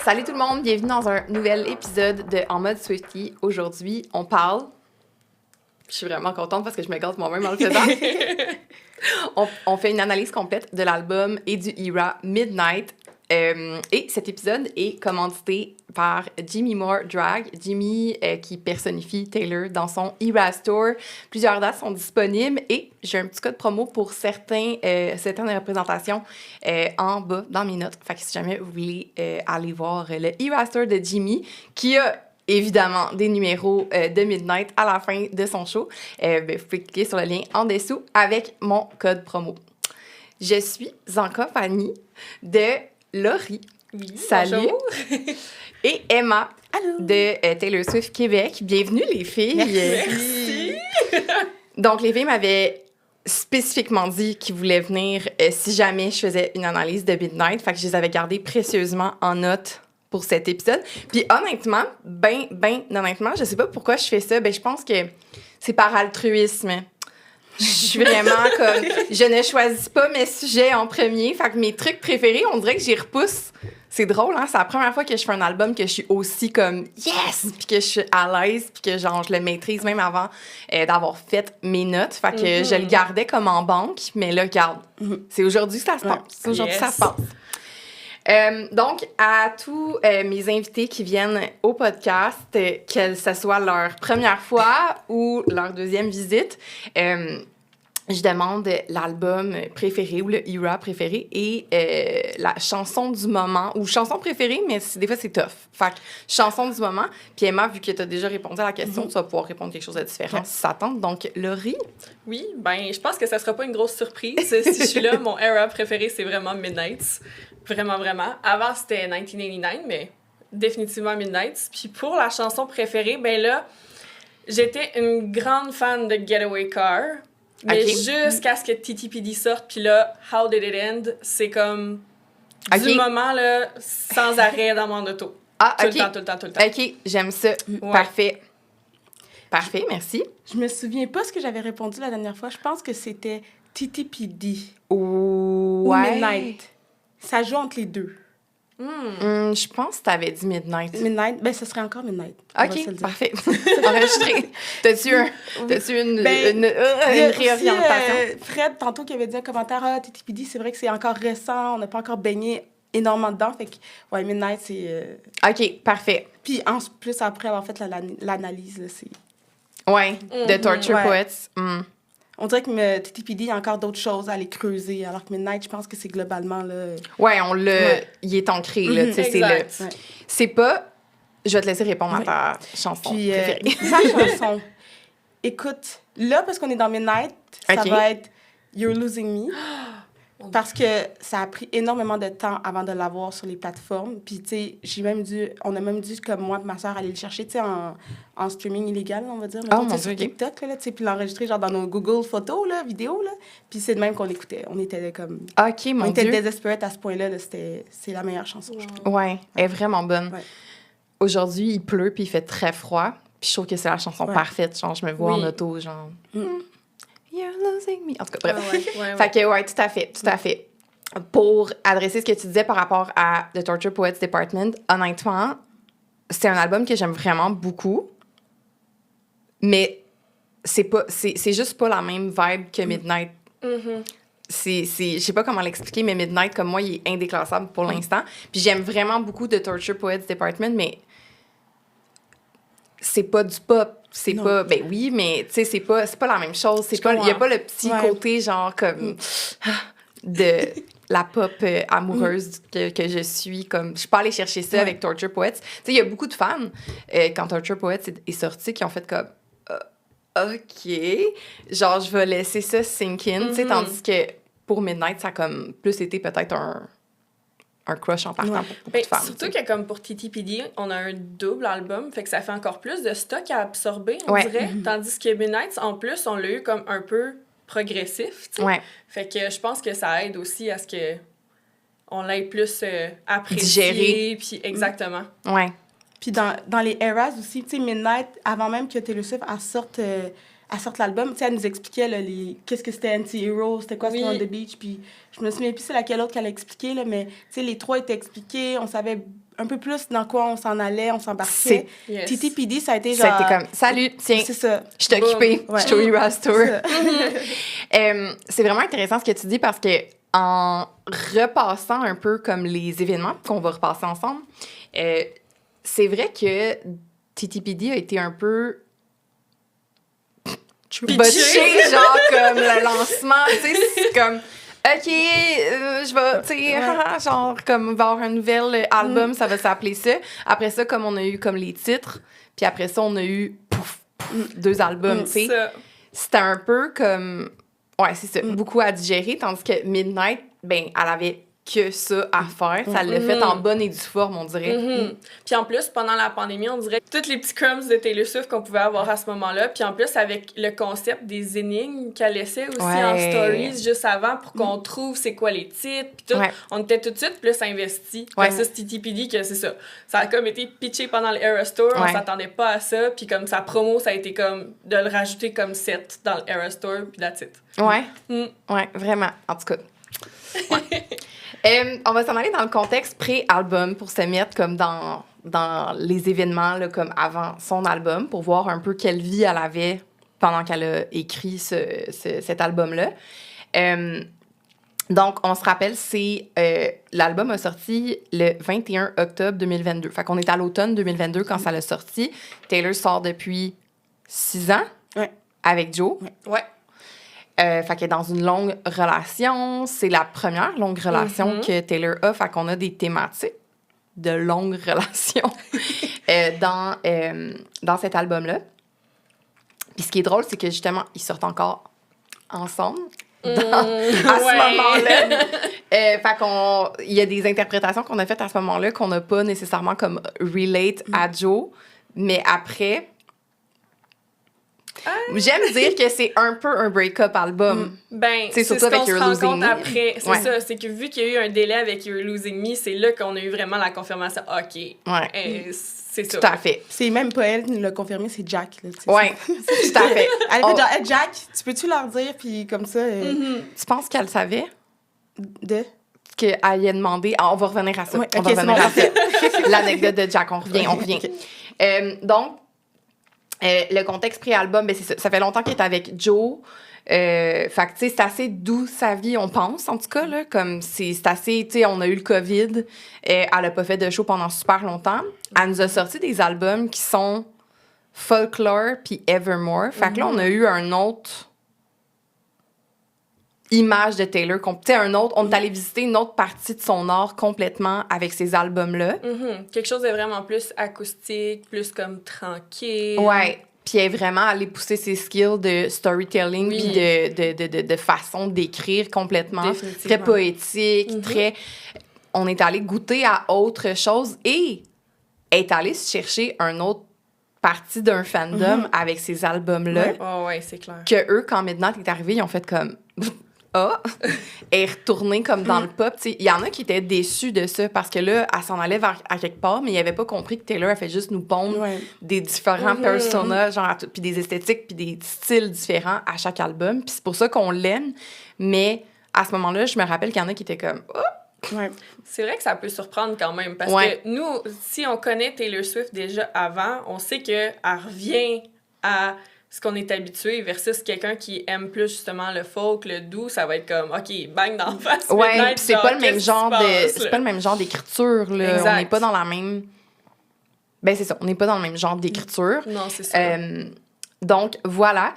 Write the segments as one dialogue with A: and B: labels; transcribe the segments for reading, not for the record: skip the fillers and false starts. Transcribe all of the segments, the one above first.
A: Salut tout le monde, bienvenue dans un nouvel épisode de En mode Swiftie. Aujourd'hui, on parle... Je suis vraiment contente parce que je me gâte moi-même en le faisant. on fait une analyse complète de l'album et du era Midnight. Et cet épisode est commandité par Jimmy Moore Drag. Jimmy qui personnifie Taylor dans son Era Store. Plusieurs dates sont disponibles et j'ai un petit code promo pour certaines représentations en bas dans mes notes. Fait que si jamais vous voulez aller voir le Era Store de Jimmy, qui a évidemment des numéros de Midnight à la fin de son show, vous pouvez cliquer sur le lien en dessous avec mon code promo. Je suis en compagnie de Laurie.
B: Oui,
A: salut.
B: Bonjour.
A: Et Emma.
B: Allô.
A: De Taylor Swift Québec. Bienvenue, les filles.
B: Merci.
A: Donc, les filles m'avaient spécifiquement dit qu'ils voulaient venir si jamais je faisais une analyse de Midnight. Fait que je les avais gardées précieusement en note pour cet épisode. Puis honnêtement, honnêtement, je sais pas pourquoi je fais ça. Je pense que c'est par altruisme. Je suis vraiment comme... Je ne choisis pas mes sujets en premier. Fait que mes trucs préférés, on dirait que j'y repousse. C'est drôle, hein? C'est la première fois que je fais un album que je suis aussi comme « yes » puis que je suis à l'aise puis que genre je le maîtrise même avant d'avoir fait mes notes. Fait que je le gardais comme en banque. Mais là, regarde, c'est aujourd'hui que ça se passe. C'est aujourd'hui que ça se passe. Donc, à tous mes invités qui viennent au podcast, que ce soit leur première fois ou leur deuxième visite, je demande l'album préféré ou le era préféré et la chanson du moment, ou chanson préférée, mais des fois c'est tough. Fait que chanson du moment. Puis Emma, vu que tu as déjà répondu à la question, tu vas pouvoir répondre quelque chose de différent si ça tente. Donc, Laurie?
B: Oui, je pense que ça sera pas une grosse surprise. Si je suis là, mon era préféré, c'est vraiment Midnight. Vraiment, vraiment. Avant, c'était 1989, mais définitivement Midnight. Puis pour la chanson préférée, là, j'étais une grande fan de Getaway Car. Mais jusqu'à ce que TTPD sorte, puis là, How Did It End, c'est comme du moment, là, sans arrêt dans mon auto. Tout le temps.
A: OK, j'aime ça. Ouais. Parfait, merci.
C: Je me souviens pas ce que j'avais répondu la dernière fois. Je pense que c'était TTPD.
A: Ou
C: Midnight. Ça joue entre les deux.
A: Je pense que tu avais dit Midnight.
C: Midnight, ce serait encore Midnight.
A: OK, parfait. Enregistré. T'as-tu une réorientation?
C: Fred, tantôt, qui avait dit un commentaire, TTPD, c'est vrai que c'est encore récent, on n'a pas encore baigné énormément dedans. Fait que, Midnight, c'est...
A: OK, parfait.
C: Puis, en plus, après avoir fait l'analyse, là, c'est...
A: Ouais, de Torture Poets.
C: On dirait que TTPD, il y a encore d'autres choses à aller creuser, alors que Midnight, je pense que c'est globalement, là...
A: Ouais, on l'a... Ouais. Il est ancré, là, tu sais, c'est pas... Je vais te laisser répondre à ta chanson préférée.
C: Ma chanson. Écoute, là, parce qu'on est dans Midnight, ça va être You're Losing Me. Parce que ça a pris énormément de temps avant de l'avoir sur les plateformes. Puis, tu sais, on a même dû, comme moi et ma soeur, aller le chercher, tu sais, en streaming illégal, on va dire. Sur TikTok, là, tu sais, puis l'enregistrer, genre, dans nos Google Photos, là, vidéos, là. Puis c'est de même qu'on l'écoutait. On était comme...
A: OK, mon Dieu.
C: On était désespérés à ce point-là, là. C'est la meilleure chanson, je trouve.
A: Ouais, elle est vraiment bonne. Ouais. Aujourd'hui, il pleut, puis il fait très froid. Puis je trouve que c'est la chanson parfaite. Genre, je me vois en auto, genre... You're losing me. En tout cas, bref. Fait que, tout à fait. Pour adresser ce que tu disais par rapport à The Torture Poets Department, honnêtement, c'est un album que j'aime vraiment beaucoup, mais c'est juste pas la même vibe que Midnight. Je sais pas comment l'expliquer, mais Midnight, comme moi, il est indéclassable pour l'instant. Puis j'aime vraiment beaucoup The Torture Poets Department, mais c'est pas du pop. C'est pas... oui, mais tu sais, c'est pas la même chose. Il y a pas le petit côté, genre, comme... de la pop amoureuse que je suis. Comme, je suis pas allée chercher ça avec Torture Poets. Tu sais, il y a beaucoup de fans, quand Torture Poets est sorti, qui ont fait comme... OK. Genre, je vais laisser ça sink in. Tu sais, tandis que pour Midnight, ça a comme plus été peut-être un crush en partant pour beaucoup de femmes.
B: Surtout que comme pour TTPD, on a un double album, fait que ça fait encore plus de stock à absorber, on dirait. Tandis que Midnight, en plus, on l'a eu comme un peu progressif, tu sais. Ouais. Fait que je pense que ça aide aussi à ce que on l'ait plus apprécié. Digéré. Puis exactement.
A: Ouais.
C: Puis dans les eras aussi, tu sais, Midnight, avant même que Taylor Swift sorte l'album, tu sais, elle nous expliquait là, qu'est-ce que c'était Anti-Hero, c'était quoi On the Beach, puis je me souviens plus c'est laquelle autre qu'elle a expliqué, là, mais tu sais, les trois étaient expliqués, on savait un peu plus dans quoi on s'en allait, on s'embarquait. TTPD, ça a été genre...
A: Ça a été comme, salut, tiens,
C: c'est ça.
A: Je suis occupée,
C: Ouais.
A: je suis au Eras Tour. C'est vraiment intéressant ce que tu dis parce que en repassant un peu comme les événements qu'on va repasser ensemble, c'est vrai que TTPD a été un peu botché, genre comme le lancement, tu sais, c'est comme OK, je vais, tu sais, genre comme va avoir un nouvel album, ça va s'appeler ça. Après ça, comme on a eu comme les titres, puis après ça, on a eu 2 albums, tu sais. C'était un peu comme ouais, c'est ça, beaucoup à digérer, tandis que Midnight, ben elle avait que ça à faire. Ça l'a fait en bonne et due forme, on dirait.
B: Puis en plus, pendant la pandémie, on dirait que tous les petits crumbs de Taylor Swift qu'on pouvait avoir à ce moment-là. Puis en plus, avec le concept des énigmes qu'elle laissait aussi en stories juste avant pour qu'on trouve c'est quoi les titres. Puis tout, on était tout de suite plus investis. Versus TTPD, que c'est ça. Ça a comme été pitché pendant le Eras Tour. On s'attendait pas à ça. Puis comme sa promo, ça a été comme de le rajouter comme set dans le Eras Tour. Puis that's it.
A: Ouais, vraiment. En tout cas. On va s'en aller dans le contexte pré-album pour se mettre comme dans les événements là, comme avant son album pour voir un peu quelle vie elle avait pendant qu'elle a écrit cet album-là. Donc, on se rappelle, l'album a sorti le 21 octobre 2022. Fait qu'on est à l'automne 2022 quand ça l'a sorti. Taylor sort depuis 6 ans avec Joe. Fait qu'elle est dans une longue relation. C'est la première longue relation que Taylor a. Fait qu'on a des thématiques de longue relation dans cet album-là. Puis ce qui est drôle, c'est que justement, ils sortent encore ensemble à ce moment-là. Fait il y a des interprétations qu'on a faites à ce moment-là qu'on n'a pas nécessairement comme relate à Joe. Mais après... J'aime dire que c'est un peu un break-up album.
B: Ben, c'est ce qu'on se rend compte après. C'est ça, c'est que vu qu'il y a eu un délai avec You're Losing Me, c'est là qu'on a eu vraiment la confirmation. OK, c'est ça.
A: Tout à fait.
C: C'est même pas elle qui nous l'a confirmé, c'est Jack. Là,
A: tout à fait.
C: Elle fait genre, hey, Jack, tu peux-tu leur dire, puis comme ça...
A: Tu penses qu'elle savait?
C: Qu'elle
A: y a demandé... on va revenir à ça. On va revenir à ça. L'anecdote de Jack, on revient. Donc, le contexte pré-album, ben c'est ça. Ça fait longtemps qu'elle est avec Joe. Fait que, tu sais, c'est assez doux sa vie, on pense, en tout cas, là. Comme, c'est assez, tu sais, on a eu le COVID. Elle a pas fait de show pendant super longtemps. Elle nous a sorti des albums qui sont Folklore puis Evermore. Fait que là, on a eu un autre image de Taylor. Tu sais, on est allé visiter une autre partie de son art complètement avec ces albums-là.
B: Quelque chose de vraiment plus acoustique, plus comme tranquille.
A: Ouais. Puis elle est vraiment allée pousser ses skills de storytelling puis de façon d'écrire complètement. Très poétique, très... On est allé goûter à autre chose et est allé chercher un autre partie d'un fandom avec ces albums-là.
B: Ouais, c'est clair.
A: Que eux, quand Midnight est arrivé, ils ont fait comme... est retournée comme dans le pop. Il y en a qui étaient déçus de ça parce que là, elle s'en allait à quelque part, mais ils n'avaient pas compris que Taylor a fait juste nous pondre des différents personas, genre, puis des esthétiques, puis des styles différents à chaque album. Puis c'est pour ça qu'on l'aime. Mais à ce moment-là, je me rappelle qu'il y en a qui étaient comme...
B: C'est vrai que ça peut surprendre quand même parce que nous, si on connaît Taylor Swift déjà avant, on sait qu'elle revient à ce qu'on est habitué versus quelqu'un qui aime plus justement le folk, le doux, ça va être comme OK, bang dans la face.
A: Ouais, c'est pas le même genre c'est pas le même genre d'écriture là, exact. On n'est pas dans la même c'est ça, on n'est pas dans le même genre d'écriture.
B: Non, c'est ça.
A: Donc voilà,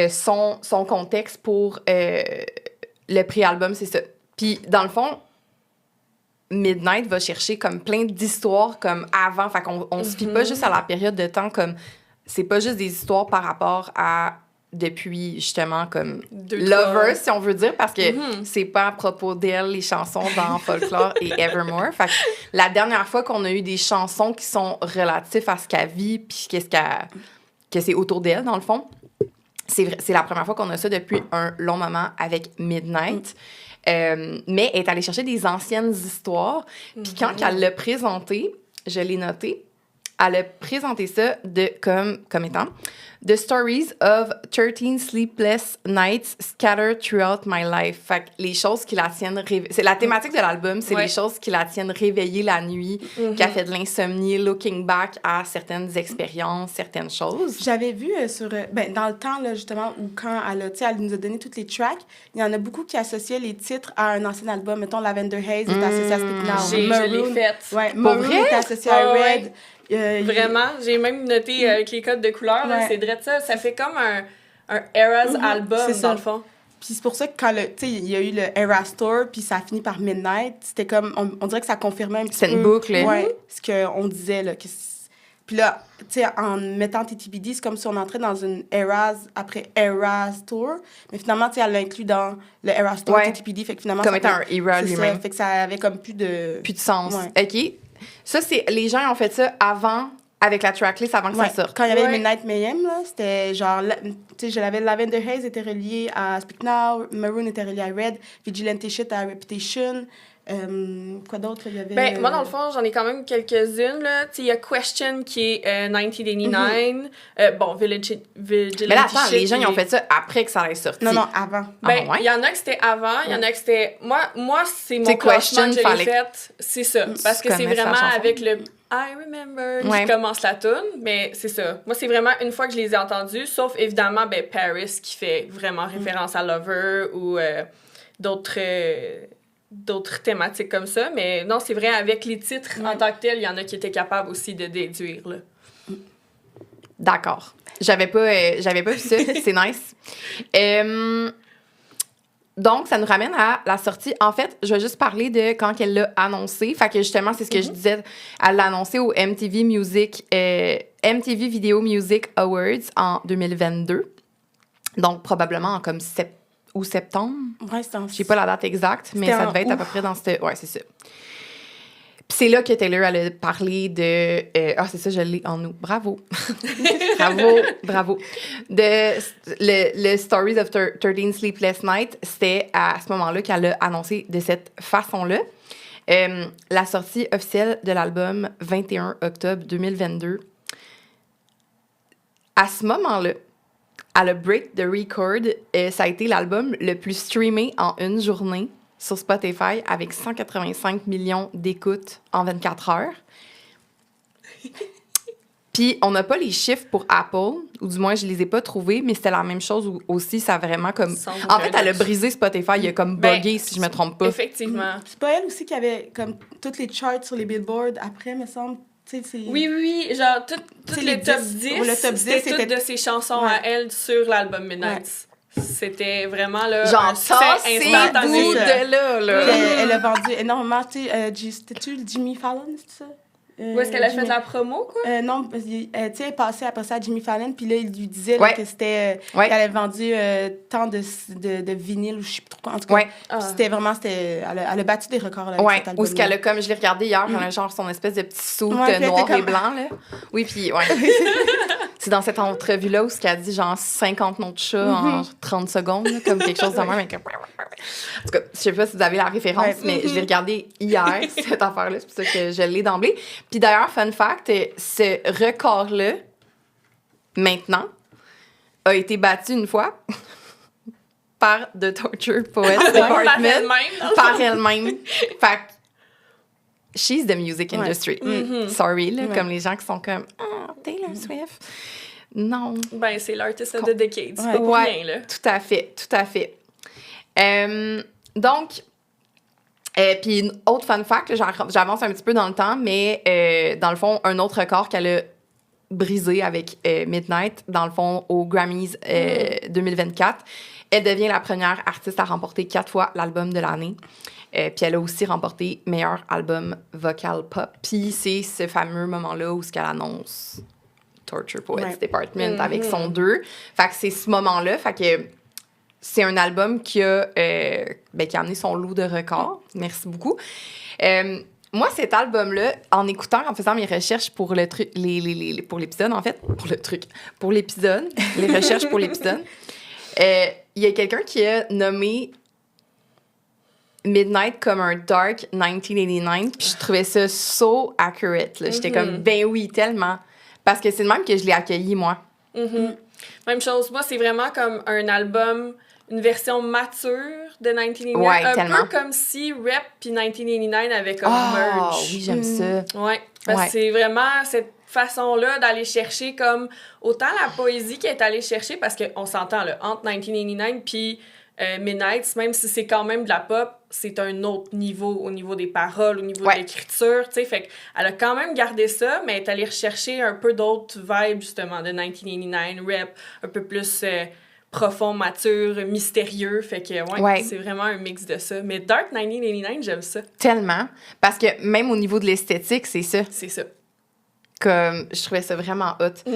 A: son contexte pour le pré-album, c'est ça. Puis dans le fond, Midnight va chercher comme plein d'histoires comme avant, fait qu'on se fie pas juste à la période de temps comme c'est pas juste des histoires par rapport à depuis justement comme Lovers, si on veut dire, parce que c'est pas à propos d'elle les chansons dans Folklore et Evermore. Fait que la dernière fois qu'on a eu des chansons qui sont relatives à ce qu'elle vit puis que c'est autour d'elle dans le fond, c'est la première fois qu'on a ça depuis un long moment avec Midnight. Mais elle est allée chercher des anciennes histoires. Puis quand elle l'a présenté, je l'ai noté, elle a présenté ça comme étant The stories of 13 sleepless nights scattered throughout my life. Fait que les choses qui la tiennent... C'est la thématique de l'album, c'est les choses qui la tiennent réveillée la nuit, qui a fait de l'insomnie, looking back à certaines expériences, certaines choses.
C: J'avais vu dans le temps, là, justement, où quand elle nous a donné toutes les tracks, il y en a beaucoup qui associaient les titres à un ancien album. Mettons, Lavender Haze est associé à Speak Now.
B: Je l'ai faite.
C: Ouais, Maroon est associé à Red.
B: Vraiment, j'ai même noté avec les codes de couleurs, là, c'est vrai ça. Ça fait comme un Eras album, dans le fond.
C: Puis c'est pour ça que quand il y a eu le Eras Tour, puis ça a fini par Midnight, c'était comme, on dirait que ça confirmait un petit peu.
A: C'est une boucle.
C: Ouais, ce qu'on disait, là. Puis là, tu sais, en mettant TTBD, c'est comme si on entrait dans une Eras après Eras Tour. Mais finalement, tu sais, elle l'a inclus dans le Eras Tour TTBD. Fait que finalement,
A: comme étant un era lui-même.
C: Fait que ça avait comme plus de
A: sens. Ouais. OK. Ça, les gens ont fait ça avant, avec la tracklist, avant que ça sorte.
C: Quand il y avait Midnight Mayhem, là, c'était genre... Tu sais, je l'avais... Lavender Haze était relié à Speak Now, Maroon était relié à Red, Vigilante Shit à Reputation... quoi d'autre, il y avait...
B: moi, dans le fond, j'en ai quand même quelques-unes, là. Tu sais, il y a Question qui est 1989. Vigilante
A: Mais là, attends, les gens, ils ont fait ça après que ça allait sortir.
C: Non, avant.
B: Il y en a que c'était avant, il y en a que c'était... Moi c'est mon classement que j'ai fait. C'est ça. Parce que c'est vraiment avec le... I remember, qui commence la toune, mais c'est ça. Moi, c'est vraiment une fois que je les ai entendus, sauf évidemment, Paris, qui fait vraiment référence à Lover ou d'autres thématiques comme ça. Mais non, c'est vrai, avec les titres en tant que tels, il y en a qui étaient capables aussi de déduire, là.
A: D'accord. J'avais pas vu ça. C'est nice. Donc, ça nous ramène à la sortie. En fait, je vais juste parler de quand elle l'a annoncé. Fait que justement, c'est ce que je disais. Elle l'a annoncé au MTV Video Music Awards en 2022. Donc, probablement en comme septembre.
C: Ouais, c'est en...
A: Je sais pas la date exacte, mais ça devait être à peu près dans cette... Ouais, c'est ça. Puis c'est là que Taylor, elle a parlé de... c'est ça, je l'ai en nous. Bravo. Bravo. Le Stories of 13 Sleepless Nights, c'était à ce moment-là qu'elle a annoncé de cette façon-là. La sortie officielle de l'album, 21 octobre 2022. À ce moment-là, à le Break the Record, ça a été l'album le plus streamé en une journée sur Spotify avec 185 millions d'écoutes en 24 heures. Puis, on n'a pas les chiffres pour Apple, ou du moins, je les ai pas trouvés, mais c'était la même chose aussi. Ça a vraiment comme... En fait, elle a brisé Spotify. Il a comme buggé, si je me trompe pas.
B: Effectivement.
C: C'est pas elle aussi qui avait comme toutes les charts sur les billboards après, me semble.
B: Oui. Genre, tout le top 10, c'était toutes de ses chansons à elle sur l'album Midnight. Ouais. C'était vraiment, là,
A: genre, ça, c'est bout de là.
C: Elle a vendu énormément, c'était-tu Jimmy Fallon, c'est ça?
B: Où est-ce qu'elle a fait de la promo, quoi?
C: Non, tu sais, elle est passée après ça à Jimmy Fallon, puis là, il lui disait que c'était... qu'elle avait vendu tant de vinyle, ou je sais plus trop quoi. En tout cas, c'était vraiment... elle a battu des records là, avec cet album.
A: Ou ce qu'elle a, comme je l'ai regardé hier, elle a genre son espèce de petit saut noir et blanc, là. Oui, puis c'est dans cette entrevue-là où ce qu'elle a dit, genre 50 noms de chat en 30 secondes, là, comme quelque chose de même. En tout cas, je sais pas si vous avez la référence, mais je l'ai regardé hier, cette affaire-là, c'est pour ça que je l'ai d'emblée. Puis d'ailleurs, fun fact, ce record-là, maintenant, a été battu une fois par The Torture Poets Department. Par elle-même. Fait que, she's the music industry. Sorry, là, comme les gens qui sont comme « Taylor Swift ». Non.
B: Ben, c'est l'artist of the decade. C'est pas rien, là.
A: Tout à fait. Donc... puis une autre fun fact, j'avance un petit peu dans le temps, mais dans le fond, un autre record qu'elle a brisé avec Midnight, dans le fond, aux Grammys 2024, elle devient la première artiste à remporter 4 fois l'album de l'année. Puis elle a aussi remporté meilleur album vocal pop. Puis c'est ce fameux moment-là où ce qu'elle annonce Torture Poets Department avec son 2. Fait que c'est ce moment-là. Fait que c'est un album qui a amené son lot de records. Merci beaucoup. Moi, cet album-là, en faisant mes recherches pour le truc, pour l'épisode, en fait, pour l'épisode, les recherches pour l'épisode, il y a quelqu'un qui a nommé Midnight comme un dark 1989, puis je trouvais ça so accurate. Là. J'étais comme, ben oui, tellement. Parce que c'est le même que je l'ai accueilli, moi.
B: Même chose. Moi, c'est vraiment comme un album, une version mature de 1989.
A: Ouais,
B: un
A: tellement.
B: peu comme si Rep puis 1989 avaient comme merge.
A: Oui, j'aime ça.
B: Ouais, parce que c'est vraiment cette façon-là d'aller chercher comme autant la poésie qu'elle est allée chercher, parce qu'on s'entend, là, entre 1989 puis Midnight, même si c'est quand même de la pop, c'est un autre niveau au niveau des paroles, au niveau de l'écriture, tu sais, fait qu'elle a quand même gardé ça, mais elle est allée rechercher un peu d'autres vibes, justement, de 1989, rap, un peu plus profond, mature, mystérieux, fait que, c'est vraiment un mix de ça. Mais Dark 1989, j'aime ça.
A: Tellement, parce que même au niveau de l'esthétique, c'est ça.
B: C'est ça.
A: Comme, je trouvais ça vraiment hot.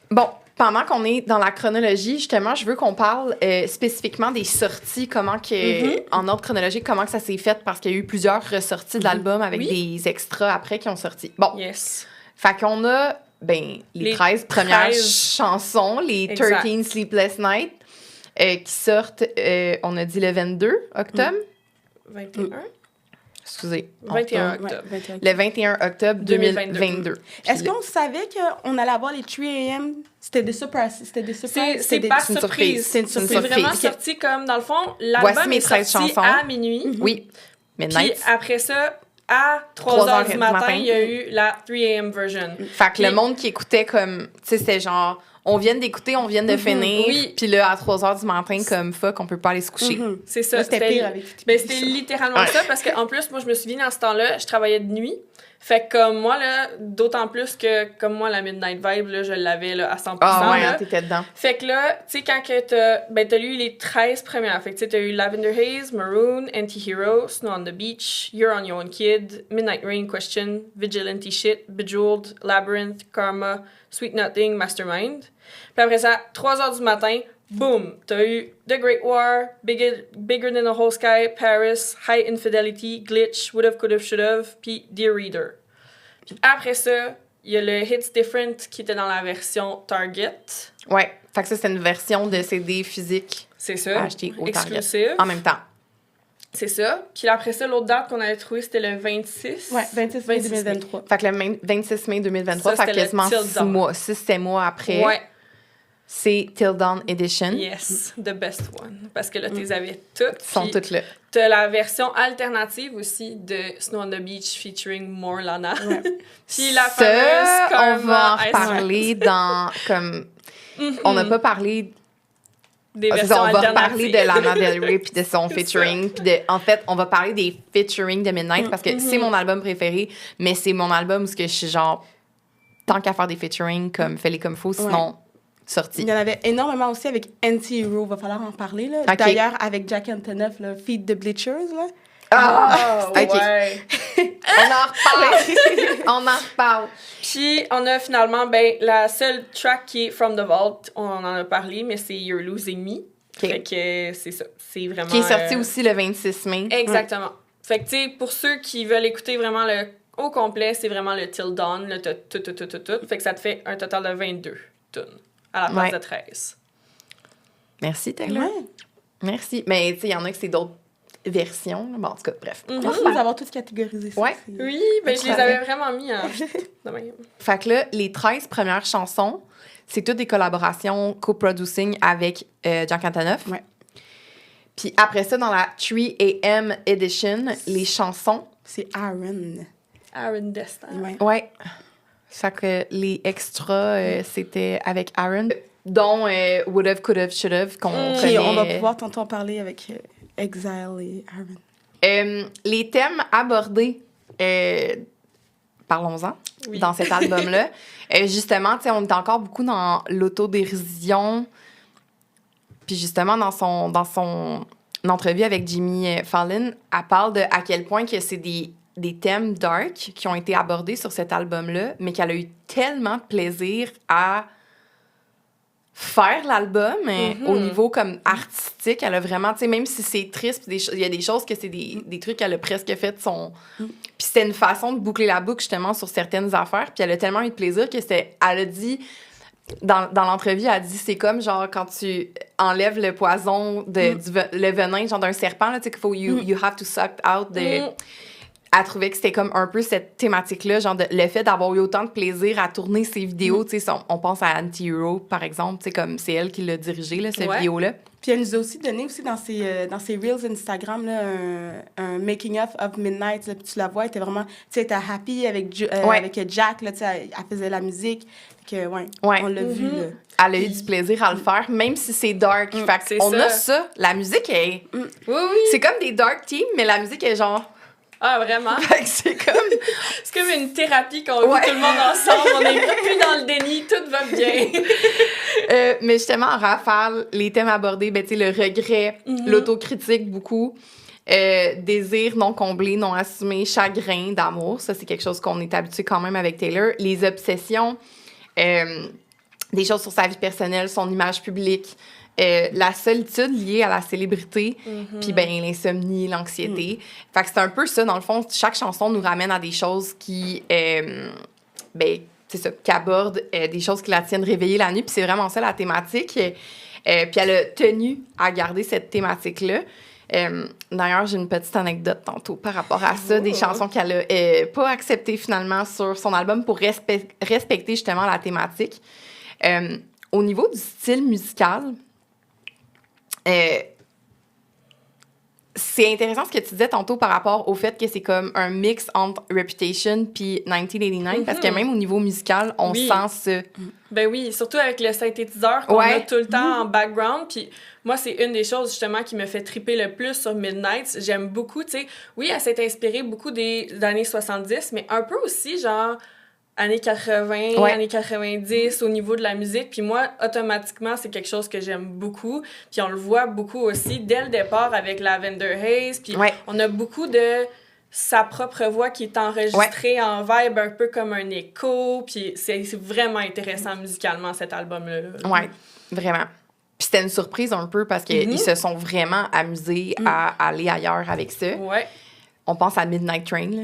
A: Bon, pendant qu'on est dans la chronologie, justement, je veux qu'on parle spécifiquement des sorties, comment que, en ordre chronologique, comment que ça s'est fait, parce qu'il y a eu plusieurs ressorties de l'album avec des extras après qui ont sorti. Bon.
B: Yes.
A: Fait qu'on a, les 13 premières chansons, les 13 Sleepless Nights, qui sortent, on a dit le 22 octobre.
B: 21?
A: Excusez.
B: 21 octobre.
A: Le 21 octobre 2022.
C: Est-ce qu'on savait qu'on allait avoir les 3 AM? C'était des surprises.
B: C'est pas surprise.
C: C'est une
B: C'est
C: surprise.
B: vraiment sorti comme, dans le fond, l'album est sorti à minuit.
A: Oui. Midnight.
B: Puis après ça, à 3 heures du matin, il y a eu la 3 AM version.
A: Fait que le monde qui écoutait comme, tu sais, c'était genre, on vient d'écouter, on vient de finir. Puis là, à 3 heures du matin, comme fuck, on peut pas aller se coucher.
B: C'est ça.
C: Là, c'était pire avec
B: c'était littéralement ça, parce qu'en plus, moi, je me souviens, dans ce temps-là, je travaillais de nuit. Fait que comme moi, là, d'autant plus que, comme moi, la Midnight Vibe, là, je l'avais là, à 100%.
A: Ah ouais,
B: là.
A: t'étais dedans.
B: Fait que là, tu sais, quand que t'as lu les 13 premières, fait que tu sais, t'as eu Lavender Haze, Maroon, Anti-Hero, Snow on the Beach, You're on Your Own Kid, Midnight Rain Question, Vigilante Shit, Bejeweled, Labyrinth, Karma, Sweet Nothing, Mastermind. Puis après ça, 3 heures du matin, boom, t'as eu The Great War, Bigger Than the Whole Sky, Paris, High Infidelity, Glitch, Would've, Could've, Should've, puis Dear Reader. Puis après ça, il y a le Hits Different qui était dans la version Target.
A: Ouais, fait que ça, c'est une version de CD physique.
B: C'est ça.
A: Acheté au
B: exclusive.
A: Target. En même temps.
B: C'est ça. Puis après ça, l'autre date qu'on avait trouvée, c'était le 26.
C: Ouais, 26 mai 2023.
A: Fait que le 26 mai 2023,
B: ça,
A: fait quasiment 6 mois après.
B: Ouais.
A: C'est Till Dawn Edition.
B: Yes, the best one. Parce que là, tu les avais toutes.
A: Ils sont toutes là.
B: T'as la version alternative aussi de Snow on the Beach featuring More Lana. Ouais. Puis la fameuse Karma.
A: On va en reparler dans, comme... On n'a pas parlé...
B: Des versions
A: on va
B: alternatives.
A: reparler de Lana Del Rey puis de son featuring. Puis en fait, on va parler des featuring de Midnight parce que c'est mon album préféré, mais c'est mon album où je suis genre, tant qu'à faire des featuring, comme fais-les comme faut, sinon... Sorti.
C: Il y en avait énormément aussi avec Anti-Hero, va falloir en parler. Là.
A: Okay.
C: D'ailleurs, avec Jack Antonoff, là, Feed the Bleachers. Là.
B: Ouais.
A: On en reparle.
B: Puis, on a finalement, la seule track qui est From the Vault, on en a parlé, mais c'est You're Losing Me.
A: Okay.
B: Fait que c'est ça. C'est vraiment...
A: Qui est sorti aussi le 26 mai.
B: Exactement. Fait que, tu sais, pour ceux qui veulent écouter vraiment le au complet, c'est vraiment le Till Dawn, là, t'as tout. Fait que ça te fait un total de 22 tunes. À la place de 13.
A: Merci, Taylor. Ouais. Merci. Mais, tu sais, il y en a que c'est d'autres versions. Bon, en tout cas, bref.
C: Merci de nous avoir tous catégorisés. Ça,
A: ouais.
B: Oui, je les avais vraiment mis en...
A: Fait que là, les 13 premières chansons, c'est toutes des collaborations co-producing avec Jack Antonoff.
C: Ouais.
A: Puis après ça, dans la 3 AM Edition, les chansons...
C: C'est Aaron.
B: Aaron Destin.
A: Ouais. Fait que les extras, c'était avec Aaron, dont Would've, Could've, Should've, qu'on connaît.
C: On va pouvoir tantôt en parler avec Exile et Aaron.
A: Les thèmes abordés, parlons-en, dans cet album-là. Justement, tu sais, on est encore beaucoup dans l'autodérision. Puis justement, dans son entrevue avec Jimmy Fallon, elle parle de à quel point que c'est des thèmes dark qui ont été abordés sur cet album-là, mais qu'elle a eu tellement de plaisir à faire l'album au niveau comme artistique. Elle a vraiment, tu sais, même si c'est triste, il y a des choses que c'est des trucs qu'elle a presque fait Puis c'était une façon de boucler la boucle, justement, sur certaines affaires. Puis elle a tellement eu de plaisir que elle a dit... dans l'entrevue, elle dit c'est comme genre quand tu enlèves le poison, le venin, genre d'un serpent, là, tu sais, qu'il faut you have to suck out Elle trouvait que c'était comme un peu cette thématique-là, genre le fait d'avoir eu autant de plaisir à tourner ces vidéos. Tu sais, on pense à Anti-Hero, par exemple, tu sais, comme c'est elle qui l'a dirigé, là, cette vidéo-là.
C: Puis elle nous a aussi donné aussi dans ses Reels Instagram là, un making-of of Midnight. Là, puis tu la vois, elle était vraiment... Tu sais, elle était happy avec Jack, là, tu sais, elle faisait la musique. Fait que, on l'a vu, là.
A: Elle a eu du plaisir à le faire, même si c'est dark. Fait qu'on a ça. La musique est...
B: Oui.
A: C'est comme des dark teams, mais la musique est genre...
B: Ah, vraiment?
A: Fait que c'est comme
B: une thérapie qu'on vit tout le monde ensemble. On n'est plus dans le déni, tout va bien.
A: Mais justement, en rafale, les thèmes abordés, ben, tu sais, le regret, l'autocritique beaucoup, désir non comblé, non assumé, chagrin d'amour. Ça, c'est quelque chose qu'on est habitué quand même avec Taylor. Les obsessions, des choses sur sa vie personnelle, son image publique, la solitude liée à la célébrité, puis ben l'insomnie, l'anxiété. Fait que c'est un peu ça, dans le fond, chaque chanson nous ramène à des choses qui, ben, c'est ça, qui abordent des choses qui la tiennent réveillée la nuit, puis c'est vraiment ça la thématique. Puis elle a tenu à garder cette thématique-là. D'ailleurs, j'ai une petite anecdote tantôt par rapport à ça, des chansons qu'elle a pas acceptées finalement sur son album pour respecter justement la thématique. Au niveau du style musical, c'est intéressant ce que tu disais tantôt par rapport au fait que c'est comme un mix entre Reputation puis 1989, parce que même au niveau musical, on sent ça.
B: Ben oui, surtout avec le synthétiseur qu'on a tout le temps en background. Puis moi, c'est une des choses justement qui me fait triper le plus sur Midnight. J'aime beaucoup, tu sais, oui, elle s'est inspirée beaucoup des années 70, mais un peu aussi genre... années 80, années 90, au niveau de la musique. Puis moi, automatiquement, c'est quelque chose que j'aime beaucoup. Puis on le voit beaucoup aussi dès le départ avec Lavender Haze. Puis on a beaucoup de sa propre voix qui est enregistrée en vibe, un peu comme un écho. Puis c'est vraiment intéressant musicalement, cet album-là.
A: Oui, vraiment. Puis c'était une surprise un peu parce qu'ils se sont vraiment amusés à aller ailleurs avec ça.
B: Ouais.
A: On pense à Midnight Train, là.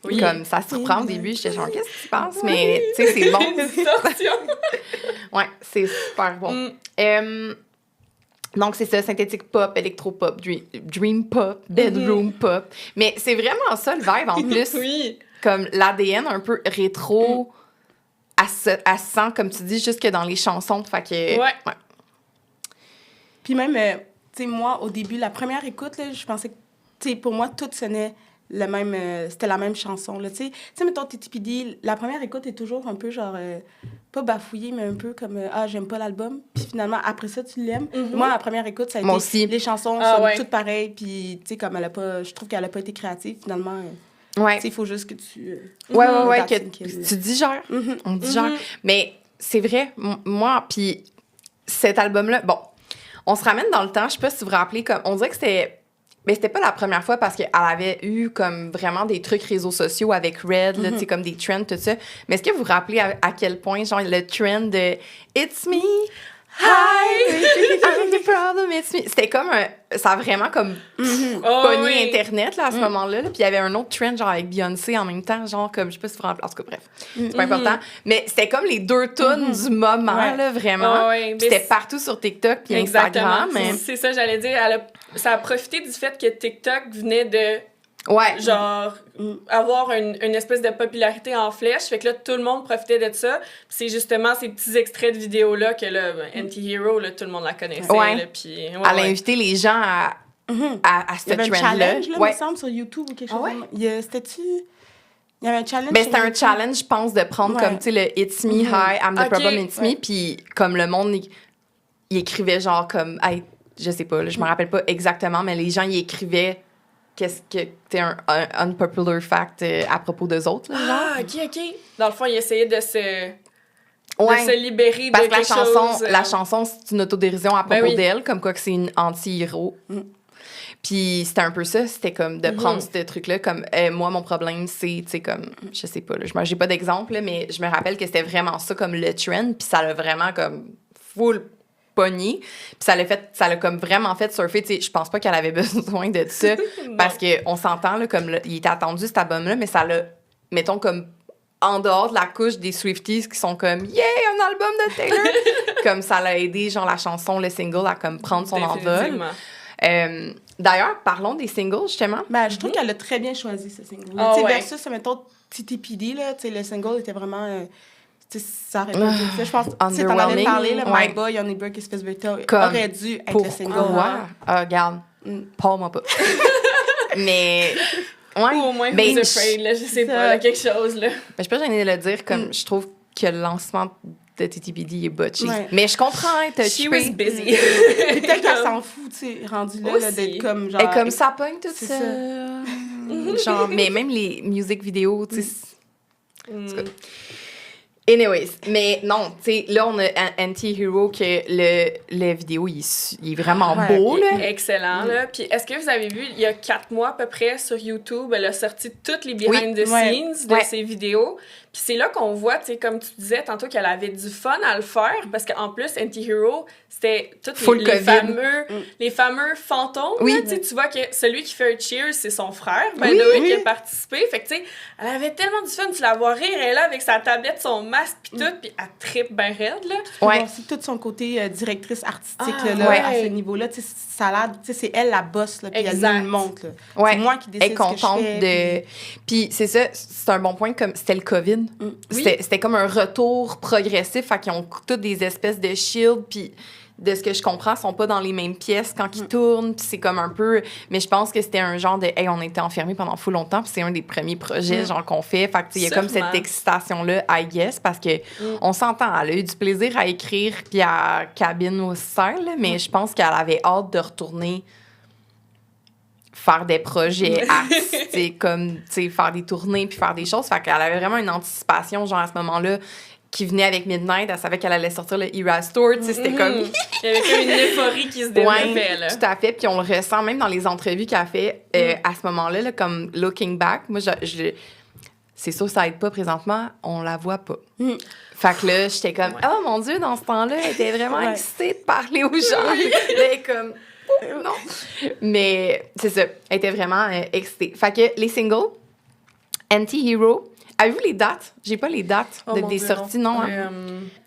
B: Oui.
A: Comme ça surprend au début, j'étais genre, qu'est-ce qui se passe? Mais, tu sais, c'est bon. Ouais, c'est super bon. Donc, c'est ça, synthétique pop, électro-pop, dream pop, bedroom pop. Mais c'est vraiment ça, le vibe, en plus.
B: Oui.
A: Comme l'ADN un peu rétro, elle se sent, comme tu dis, jusque dans les chansons. Fait que...
B: Ouais.
C: Puis même, tu sais, moi, au début, la première écoute, là, je pensais que, tu sais, pour moi, tout sonnait... c'était la même chanson, là, tu sais, mettons, TTPD, la première écoute est toujours un peu, genre, pas bafouillée, mais un peu comme, j'aime pas l'album, puis finalement, après ça, tu l'aimes. Moi, la première écoute, ça a été,
A: aussi.
C: Les chansons sont toutes pareilles, puis, tu sais, comme je trouve qu'elle a pas été créative, finalement, tu sais, il faut juste que tu...
A: que tu digères, on digère. Mais c'est vrai, moi, puis cet album-là, bon, on se ramène dans le temps, je sais pas si vous vous rappelez, comme, on dirait que c'était... Mais c'était pas la première fois parce qu'elle avait eu comme vraiment des trucs réseaux sociaux avec Red, là, tu sais, comme des trends, tout ça. Mais est-ce que vous vous rappelez à quel point, genre, le trend de « It's me, hi, I'm the problem, it's me ». C'était comme ça a vraiment comme pogné Internet, là, à ce moment-là. Puis il y avait un autre trend, genre, avec Beyoncé en même temps, genre, comme, je sais pas si vous vous rappelez, en tout cas, bref, c'est pas important. Mais c'était comme les deux tunes du moment, là, vraiment. Puis c'était partout sur TikTok puis Instagram. Mais...
B: C'est ça, j'allais dire, ça a profité du fait que TikTok venait de... genre, avoir une espèce de popularité en flèche. Fait que là, tout le monde profitait de ça. Puis c'est justement ces petits extraits de vidéos-là que là, Anti-Hero, là, tout le monde la connaissait. Là, puis,
A: elle a invité les gens à ce trend-là.
C: Il y avait un challenge, là, me semble, sur YouTube ou quelque chose. C'était-tu... Il y avait un challenge.
A: Mais c'était un challenge, je pense, de prendre comme, tu sais, le « It's me, hi, I'm the problem, it's me ». Puis comme le monde, il écrivait genre comme... Hey, je sais pas, là, je me rappelle pas exactement, mais les gens, ils écrivaient... Qu'est-ce que c'est un unpopular fact à propos d'eux autres, là, genre.
B: OK. Dans le fond, il essayait de se libérer
A: parce
B: de quelque chose.
A: Parce que la chanson, c'est une autodérision à propos d'elle, comme quoi que c'est une anti-héros. Puis c'était un peu ça, c'était comme de prendre ce truc-là, comme moi, mon problème, c'est, tu sais, comme, je sais pas, là, j'ai pas d'exemple, là, mais je me rappelle que c'était vraiment ça, comme le trend, puis ça l'a vraiment, comme, full pogné. Puis ça l'a comme vraiment fait surfer. Tu sais, je pense pas qu'elle avait besoin de ça parce qu'on s'entend, là, comme il était attendu cet album-là, mais ça l'a, mettons, comme en dehors de la couche des Swifties qui sont comme « Yeah, un album de Taylor! » Comme ça l'a aidé, genre la chanson, le single, à comme prendre son envol. D'ailleurs, parlons des singles, justement.
C: Ben, je trouve qu'elle a très bien choisi, ce single. Versus, mettons, TTPD, là, le single était vraiment... ça aurait pas dû être ça. Je pense que t'en avais parlé, là, My Boy, On Break His Fist Birthday aurait dû être le single.
A: Regarde, parle-moi pas. Mais... Ouais.
B: Ou au moins Who's Afraid, là, je sais pas, là, quelque chose, là.
A: Ben, je suis pas gênée de le dire, comme je trouve que le lancement de TTPD est botché. Mais je comprends, t'as
B: She was busy.
C: Peut-être qu'elle s'en fout, tu sais, rendue là, d'être comme genre...
A: Et comme ça pogne tout ça. Genre, mais même les music vidéos, tu sais... Anyways, mais non, tu sais, là, on a Anti-Hero, que le vidéo, il est vraiment beau, là.
B: Excellent, là. Puis est-ce que vous avez vu, il y a 4 mois à peu près, sur YouTube, elle a sorti toutes les behind the scenes de ses vidéos. Puis c'est là qu'on voit, tu sais, comme tu disais tantôt, qu'elle avait du fun à le faire, parce qu'en plus, Anti-Hero, c'était tous les fameux fantômes.
A: Oui.
B: Là, tu vois que celui qui fait un cheers, c'est son frère, qui a participé. Fait que, tu sais, elle avait tellement du fun, tu la vois rire, elle est là avec sa tablette, son masque, puis tout, puis elle trippe ben raide, là.
C: Ouais. C'est tout son côté directrice artistique, à ce niveau-là. Tu sais, ça a l'air, tu sais, c'est elle la boss, là, puis elle nous le montre, là. C'est moi qui décide ce que je fais. Puis c'est ça, c'est un bon point, comme c'était le COVID. C'était comme un retour progressif, fait qu'ils ont toutes des espèces de shields, puis de ce que je comprends, ils sont pas dans les mêmes pièces quand ils tournent, puis c'est comme un peu... Mais je pense que c'était un genre de « Hey, on était enfermés pendant full longtemps », puis c'est un des premiers projets genre qu'on fait, fait que il y a comme cette excitation-là, I guess, parce que on s'entend, elle a eu du plaisir à écrire puis à cabine au cerf, là, mais je pense qu'elle avait hâte de retourner faire des projets artistiques, comme, tu sais, faire des tournées puis faire des choses. Fait qu'elle avait vraiment une anticipation, genre, à ce moment-là, qui venait avec Midnight. Elle savait qu'elle allait sortir le Eras Tour, tu sais, c'était comme...
B: Il y avait comme une euphorie qui se développait, là.
A: Tout à fait, puis on le ressent même dans les entrevues qu'elle a fait à ce moment-là, là, comme Looking Back. Moi, c'est sûr, ça aide pas présentement, on la voit pas. Fait que là, j'étais comme, oh mon Dieu, dans ce temps-là, elle était vraiment excitée de parler aux gens. Elle est comme... Non. Mais c'est ça. Elle était vraiment excitée. Fait que les singles, Anti-Hero. Avez-vous les dates? J'ai pas les dates des sorties, non.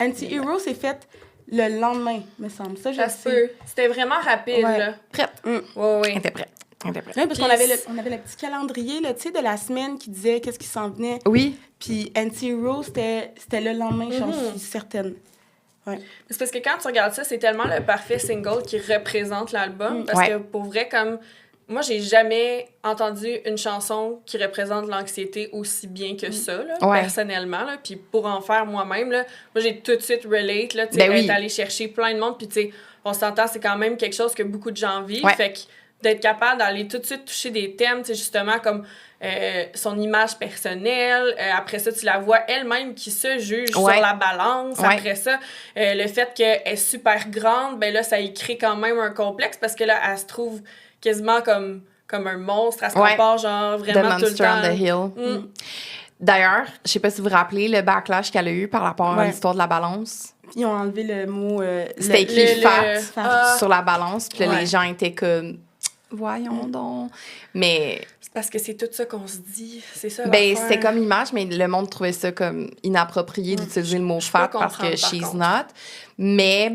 C: Anti-Hero, c'est fait le lendemain, me semble. Ça,
B: je sais. C'était vraiment rapide, là.
A: Prête.
B: Oui.
A: Elle était prête.
C: Oui, parce qu'on avait le petit calendrier, là, tu sais, de la semaine qui disait qu'est-ce qui s'en venait.
A: Oui.
C: Puis Anti-Hero, c'était le lendemain, j'en suis certaine. Ouais.
B: C'est parce que quand tu regardes ça, c'est tellement le parfait single qui représente l'album. Parce que pour vrai, comme moi, j'ai jamais entendu une chanson qui représente l'anxiété aussi bien que ça, là, personnellement. Là. Puis pour en faire moi-même, là, moi, j'ai tout de suite relate, là, tu sais, être allé chercher plein de monde. Puis tu sais, on s'entend, c'est quand même quelque chose que beaucoup de gens vivent. Fait que d'être capable d'aller tout de suite toucher des thèmes, tu sais, justement, comme son image personnelle. Après ça, tu la vois elle-même qui se juge sur la balance. Après ça, le fait qu'elle est super grande, ben là, ça y crée quand même un complexe parce que là, elle se trouve quasiment comme un monstre. Elle se compare, genre, vraiment tout le temps.
A: The Hill. D'ailleurs, je sais pas si vous vous rappelez le backlash qu'elle a eu par rapport à l'histoire de la balance.
C: Ils ont enlevé le mot...
A: C'était écrit fat sur la balance. Puis les gens étaient comme... Voyons donc. Mais...
B: C'est parce que c'est tout ça qu'on se dit. C'est ça,
A: ben, c'était comme image, mais le monde trouvait ça comme inapproprié d'utiliser le mot fat parce que she's not. Mais...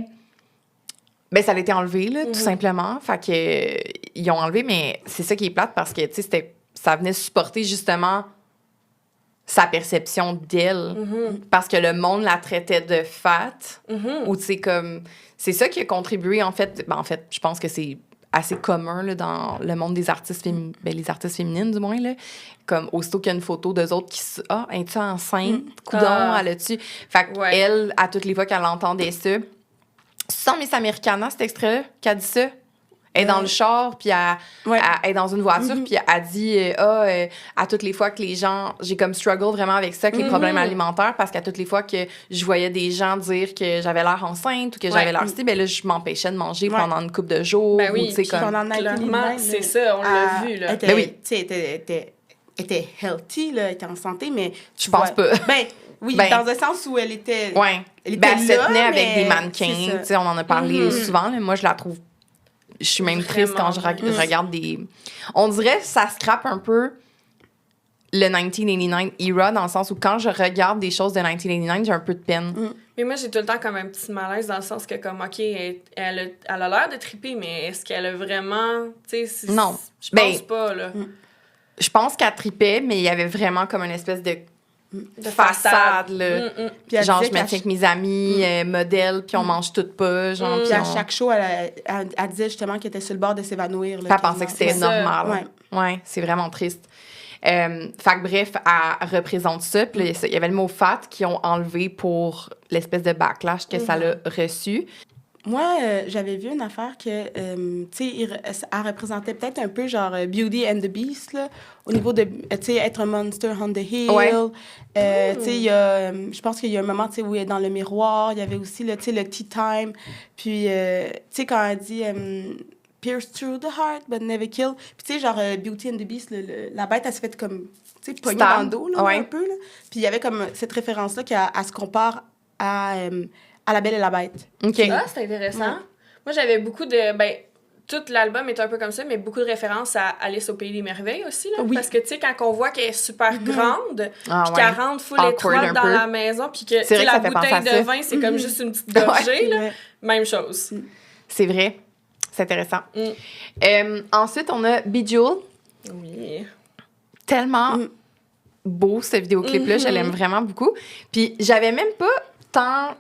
A: Ben, ça a été enlevé, là, tout simplement. Fait que... Ils ont enlevé, mais c'est ça qui est plate parce que, tu sais, ça venait supporter, justement, sa perception d'elle. Parce que le monde la traitait de fat. Ou, tu sais, comme... C'est ça qui a contribué, en fait... Ben, en fait, je pense que c'est assez commun là, dans le monde des artistes les artistes féminines, du moins. Là. Comme aussitôt qu'il y a une photo d'eux autres qui se... Ah, es-tu enceinte? Coudon, elle a-tu... Fait qu'elle, à toutes les fois qu'elle entendait ça... C'est Miss Americana, cet extrait-là, qui a dit ça? Elle est dans le char, puis elle est dans une voiture, puis elle dit à toutes les fois que les gens... J'ai comme struggle vraiment avec ça, avec les problèmes alimentaires, parce qu'à toutes les fois que je voyais des gens dire que j'avais l'air enceinte ou que j'avais l'air ben là, je m'empêchais de manger pendant une couple de jours.
B: Ben oui,
A: ou, comme...
B: clairement, c'est ça, on l'a vu, là.
C: Elle était healthy, là, elle était en santé, mais...
A: Je pense pas.
C: Ben, oui, dans un sens où elle était...
A: Elle se tenait avec des mannequins, tu sais, on en a parlé souvent, mais moi, je la trouve... Je suis même triste quand je regarde des... On dirait que ça scrape un peu le 1989 era, dans le sens où quand je regarde des choses de 1989, j'ai un peu de peine.
B: Mais moi, j'ai tout le temps comme un petit malaise dans le sens que, comme, OK, elle a l'air de triper, mais est-ce qu'elle a vraiment...
A: Non.
B: Je pense pas, là.
A: Je pense qu'elle tripait, mais il y avait vraiment comme une espèce de façade, là.
C: Puis
A: genre, je me tiens avec mes amis, modèles, puis on mange toutes pas, genre.
C: Puis à chaque show, elle disait justement qu'elle était sur le bord de s'évanouir.
A: Elle pensait que c'était normal. Ouais, c'est vraiment triste. Fait que bref, elle représente ça. Puis il y avait le mot fat qu'ils ont enlevé pour l'espèce de backlash que ça l'a reçu.
C: Moi, j'avais vu une affaire que, tu sais, elle représentait peut-être un peu genre Beauty and the Beast, là, au niveau de, tu sais, être un monster on the hill.
A: Ouais.
C: Tu sais, il y a, je pense qu'il y a un moment, tu sais, où elle est dans le miroir. Il y avait aussi, tu sais, le tea time. Puis, tu sais, quand elle dit pierce through the heart, but never kill. Puis, tu sais, genre Beauty and the Beast, la bête, elle se fait comme, tu sais, pognée dans le dos, là, un peu, là. Puis, il y avait comme cette référence-là qu'elle se compare à La Belle et la Bête.
A: OK.
B: Ah, c'est intéressant. Ouais. Moi, j'avais beaucoup de... Ben, tout l'album est un peu comme ça, mais beaucoup de références à Alice au Pays des Merveilles aussi. Là, parce que, tu sais, quand on voit qu'elle est super grande, puis qu'elle rentre full étroite dans la maison, puis que la bouteille de vin, c'est comme juste une petite gorgée, là, même chose.
A: C'est vrai. C'est intéressant. Ensuite, on a Bejeweled.
B: Oui.
A: Tellement beau, ce vidéoclip-là. Je l'aime vraiment beaucoup. Puis, j'avais même pas tant...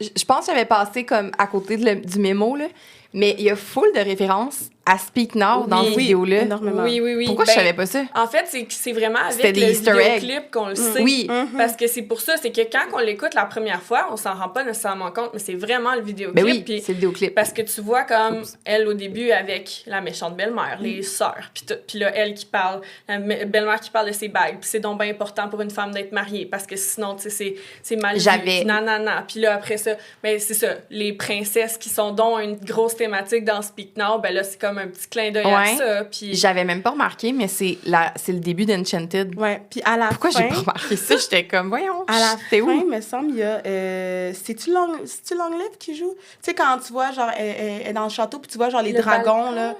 A: Je pense que j'avais passé comme à côté du mémo, là, mais il y a full de références à Speak Now dans cette vidéo-là.
C: Énormément.
B: Oui.
A: Pourquoi je savais pas ça?
B: En fait, c'est vraiment avec le vidéoclip qu'on le sait.
A: Oui.
B: Parce que c'est pour ça, c'est que quand on l'écoute la première fois, on s'en rend pas nécessairement compte, mais c'est vraiment le vidéoclip.
A: Ben oui, c'est le vidéoclip.
B: Parce que tu vois comme elle, au début, avec la méchante belle-mère, les sœurs, puis là, elle qui parle, la belle-mère qui parle de ses bagues, puis c'est donc bien important pour une femme d'être mariée, parce que sinon, tu sais, c'est mal vu. Nanana. Puis là, après ça, ben c'est ça, les princesses qui sont donc une grosse thématique dans Speak Now, ben là, c'est comme un petit clin d'œil à ça. Puis...
A: J'avais même pas remarqué, mais c'est le début d'Enchanted.
C: Ouais, puis à la
A: Pourquoi j'ai pas remarqué ça? J'étais comme, voyons,
C: à la fin, il me semble, il y a... c'est-tu Longlive qui joue? Tu sais, quand tu vois, genre, elle est dans le château, puis tu vois, genre, les dragons, là,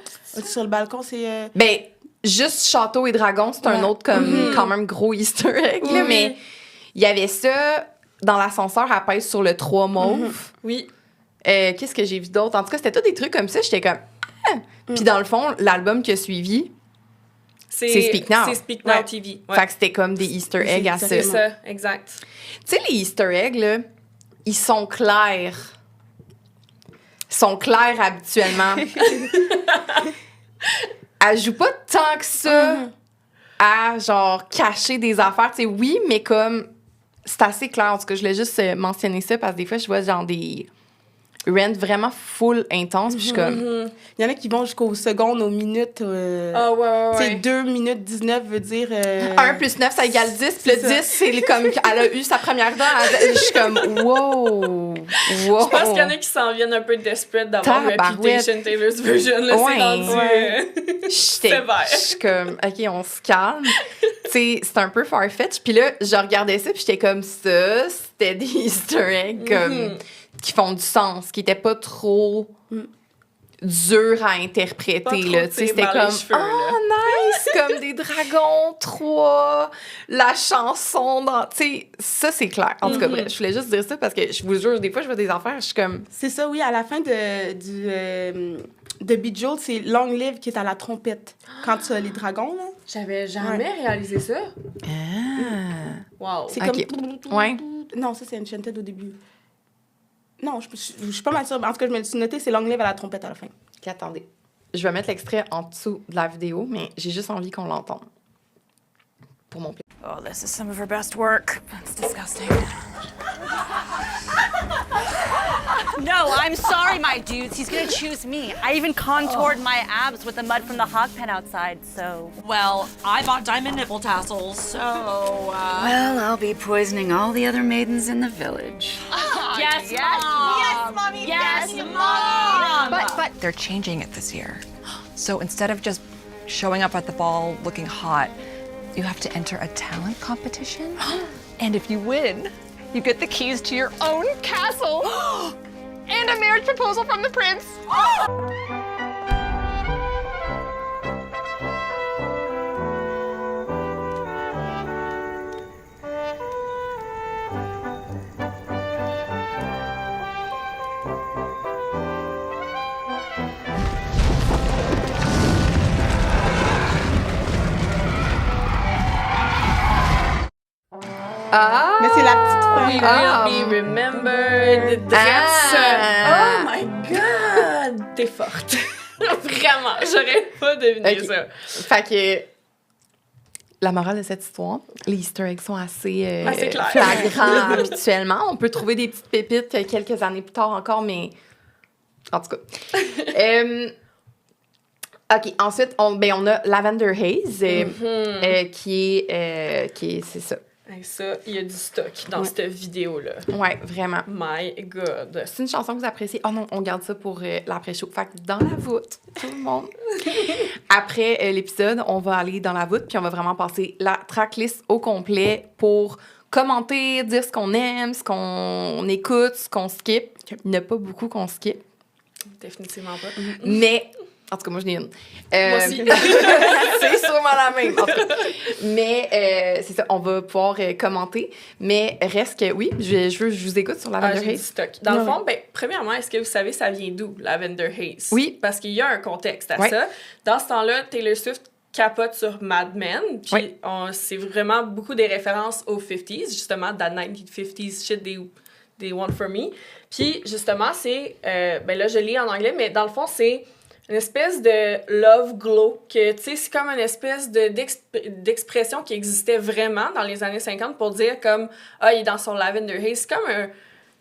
C: sur le balcon, c'est...
A: Ben, juste château et dragons, c'est un autre, comme, quand même gros easter egg, là, mais il y avait ça... Dans l'ascenseur, elle pèse sur le 3 mauve.
B: Oui.
A: Qu'est-ce que j'ai vu d'autre? En tout cas, c'était tous des trucs comme ça. J'étais comme... Puis dans le fond, l'album qui a suivi, c'est Speak Now.
B: C'est Speak Now TV.
A: Ouais. Fait que c'était comme des easter eggs à ça.
B: C'est ça, exact.
A: Tu sais, les easter eggs, là, ils sont clairs. Ils sont clairs habituellement. Elle joue pas tant que ça à, genre, cacher des affaires. Tu sais, oui, mais comme... C'est assez clair. En tout cas, je voulais juste mentionner ça parce que des fois, je vois genre des rants vraiment full intenses. Puis je suis comme...
C: Il y en a qui vont jusqu'aux secondes, aux minutes.
B: ouais.
C: Tu sais, 2 minutes 19 veut dire...
A: 1 plus 9, ça égale 10. Puis le 10, c'est comme elle a eu sa première dent. Je suis comme, wow.
B: Je pense qu'il y en a qui s'en viennent un peu desperate d'avoir Reputation Taylor's version. Là, c'est rendu
A: je suis comme, OK, on se calme. Tu sais, c'est un peu farfetch. Puis là, je regardais ça, puis j'étais comme ça. C'était des easter eggs comme, qui font du sens, qui n'étaient pas trop durs à interpréter. Là. C'était comme, nice, comme des dragons, 3, la chanson. Tu sais, ça, c'est clair. En tout cas, bref, je voulais juste dire ça parce que je vous jure, des fois, je vois des affaires, je suis comme...
C: C'est ça, oui, à la fin de Bejeweled, c'est Long Live qui est à la trompette. Quand tu as les dragons, là.
B: J'avais jamais réalisé ça. Wow.
C: C'est comme...
A: Ouais.
C: Non, ça, c'est Enchanted au début. Non, je suis pas mal sûre. En tout cas, je me le suis noté, c'est Long Live à la trompette à la fin.
A: Okay, attendez. Je vais mettre l'extrait en dessous de la vidéo, mais j'ai juste envie qu'on l'entende. Pour mon plaisir.
D: Oh, this is some of her best work. It's disgusting. No, I'm sorry, my dudes. He's gonna choose me. I even contoured my abs with the mud from the hog pen outside, so...
E: Well, I bought diamond nipple tassels, so,
F: Well, I'll be poisoning all the other maidens in the village.
D: Yes,
E: yes,
D: Mom!
E: yes, Mommy,
D: Yes,
E: yes,
D: Mom!
E: But they're changing it this year. So instead of just showing up at the ball looking hot, you have to enter a talent competition. And if you win, you get the keys to your own castle and a marriage proposal from the prince.
A: Ah!
C: Mais c'est la petite
B: We
C: femme.
B: will be remembered.
A: Ah!
B: Oh my God! T'es forte. Vraiment, j'aurais pas deviné
A: Ok.
B: ça.
A: Fait que la morale de cette histoire, les Easter eggs sont assez
B: Assez clairs.
A: flagrants habituellement. On peut trouver des petites pépites quelques années plus tard encore, mais en tout cas. OK, ensuite, on a Lavender Haze, qui est c'est ça.
B: Et ça, il y a du stock dans cette vidéo-là.
A: Ouais, vraiment.
B: My God.
A: C'est une chanson que vous appréciez. Oh non, on garde ça pour l'après-show. Fait que dans la voûte, tout le monde. Après l'épisode, on va aller dans la voûte, puis on va vraiment passer la tracklist au complet pour commenter, dire ce qu'on aime, ce qu'on écoute, ce qu'on skip. Il n'y en a pas beaucoup qu'on skip,
B: Définitivement pas.
A: mais... En tout cas, moi, je n'ai une.
B: Moi aussi.
A: C'est sûrement la même. En tout cas. Mais c'est ça, on va pouvoir commenter. Mais reste que, oui, je vous écoute sur Lavender
B: J'ai du
A: Haze.
B: stock. Dans le fond, premièrement, est-ce que vous savez ça vient d'où, Lavender Haze?
A: Oui.
B: Parce qu'il y a un contexte à
A: Ouais.
B: ça. Dans ce temps-là, Taylor Swift capote sur Mad Men. Puis c'est vraiment beaucoup des références aux 50s, justement, dans 1950s shit they want for me. Puis justement, c'est... là, je lis en anglais, mais dans le fond, c'est une espèce de love glow, que, tu sais, c'est comme une espèce d'expression qui existait vraiment dans les années 50 pour dire comme, il est dans son Lavender Haze. C'est comme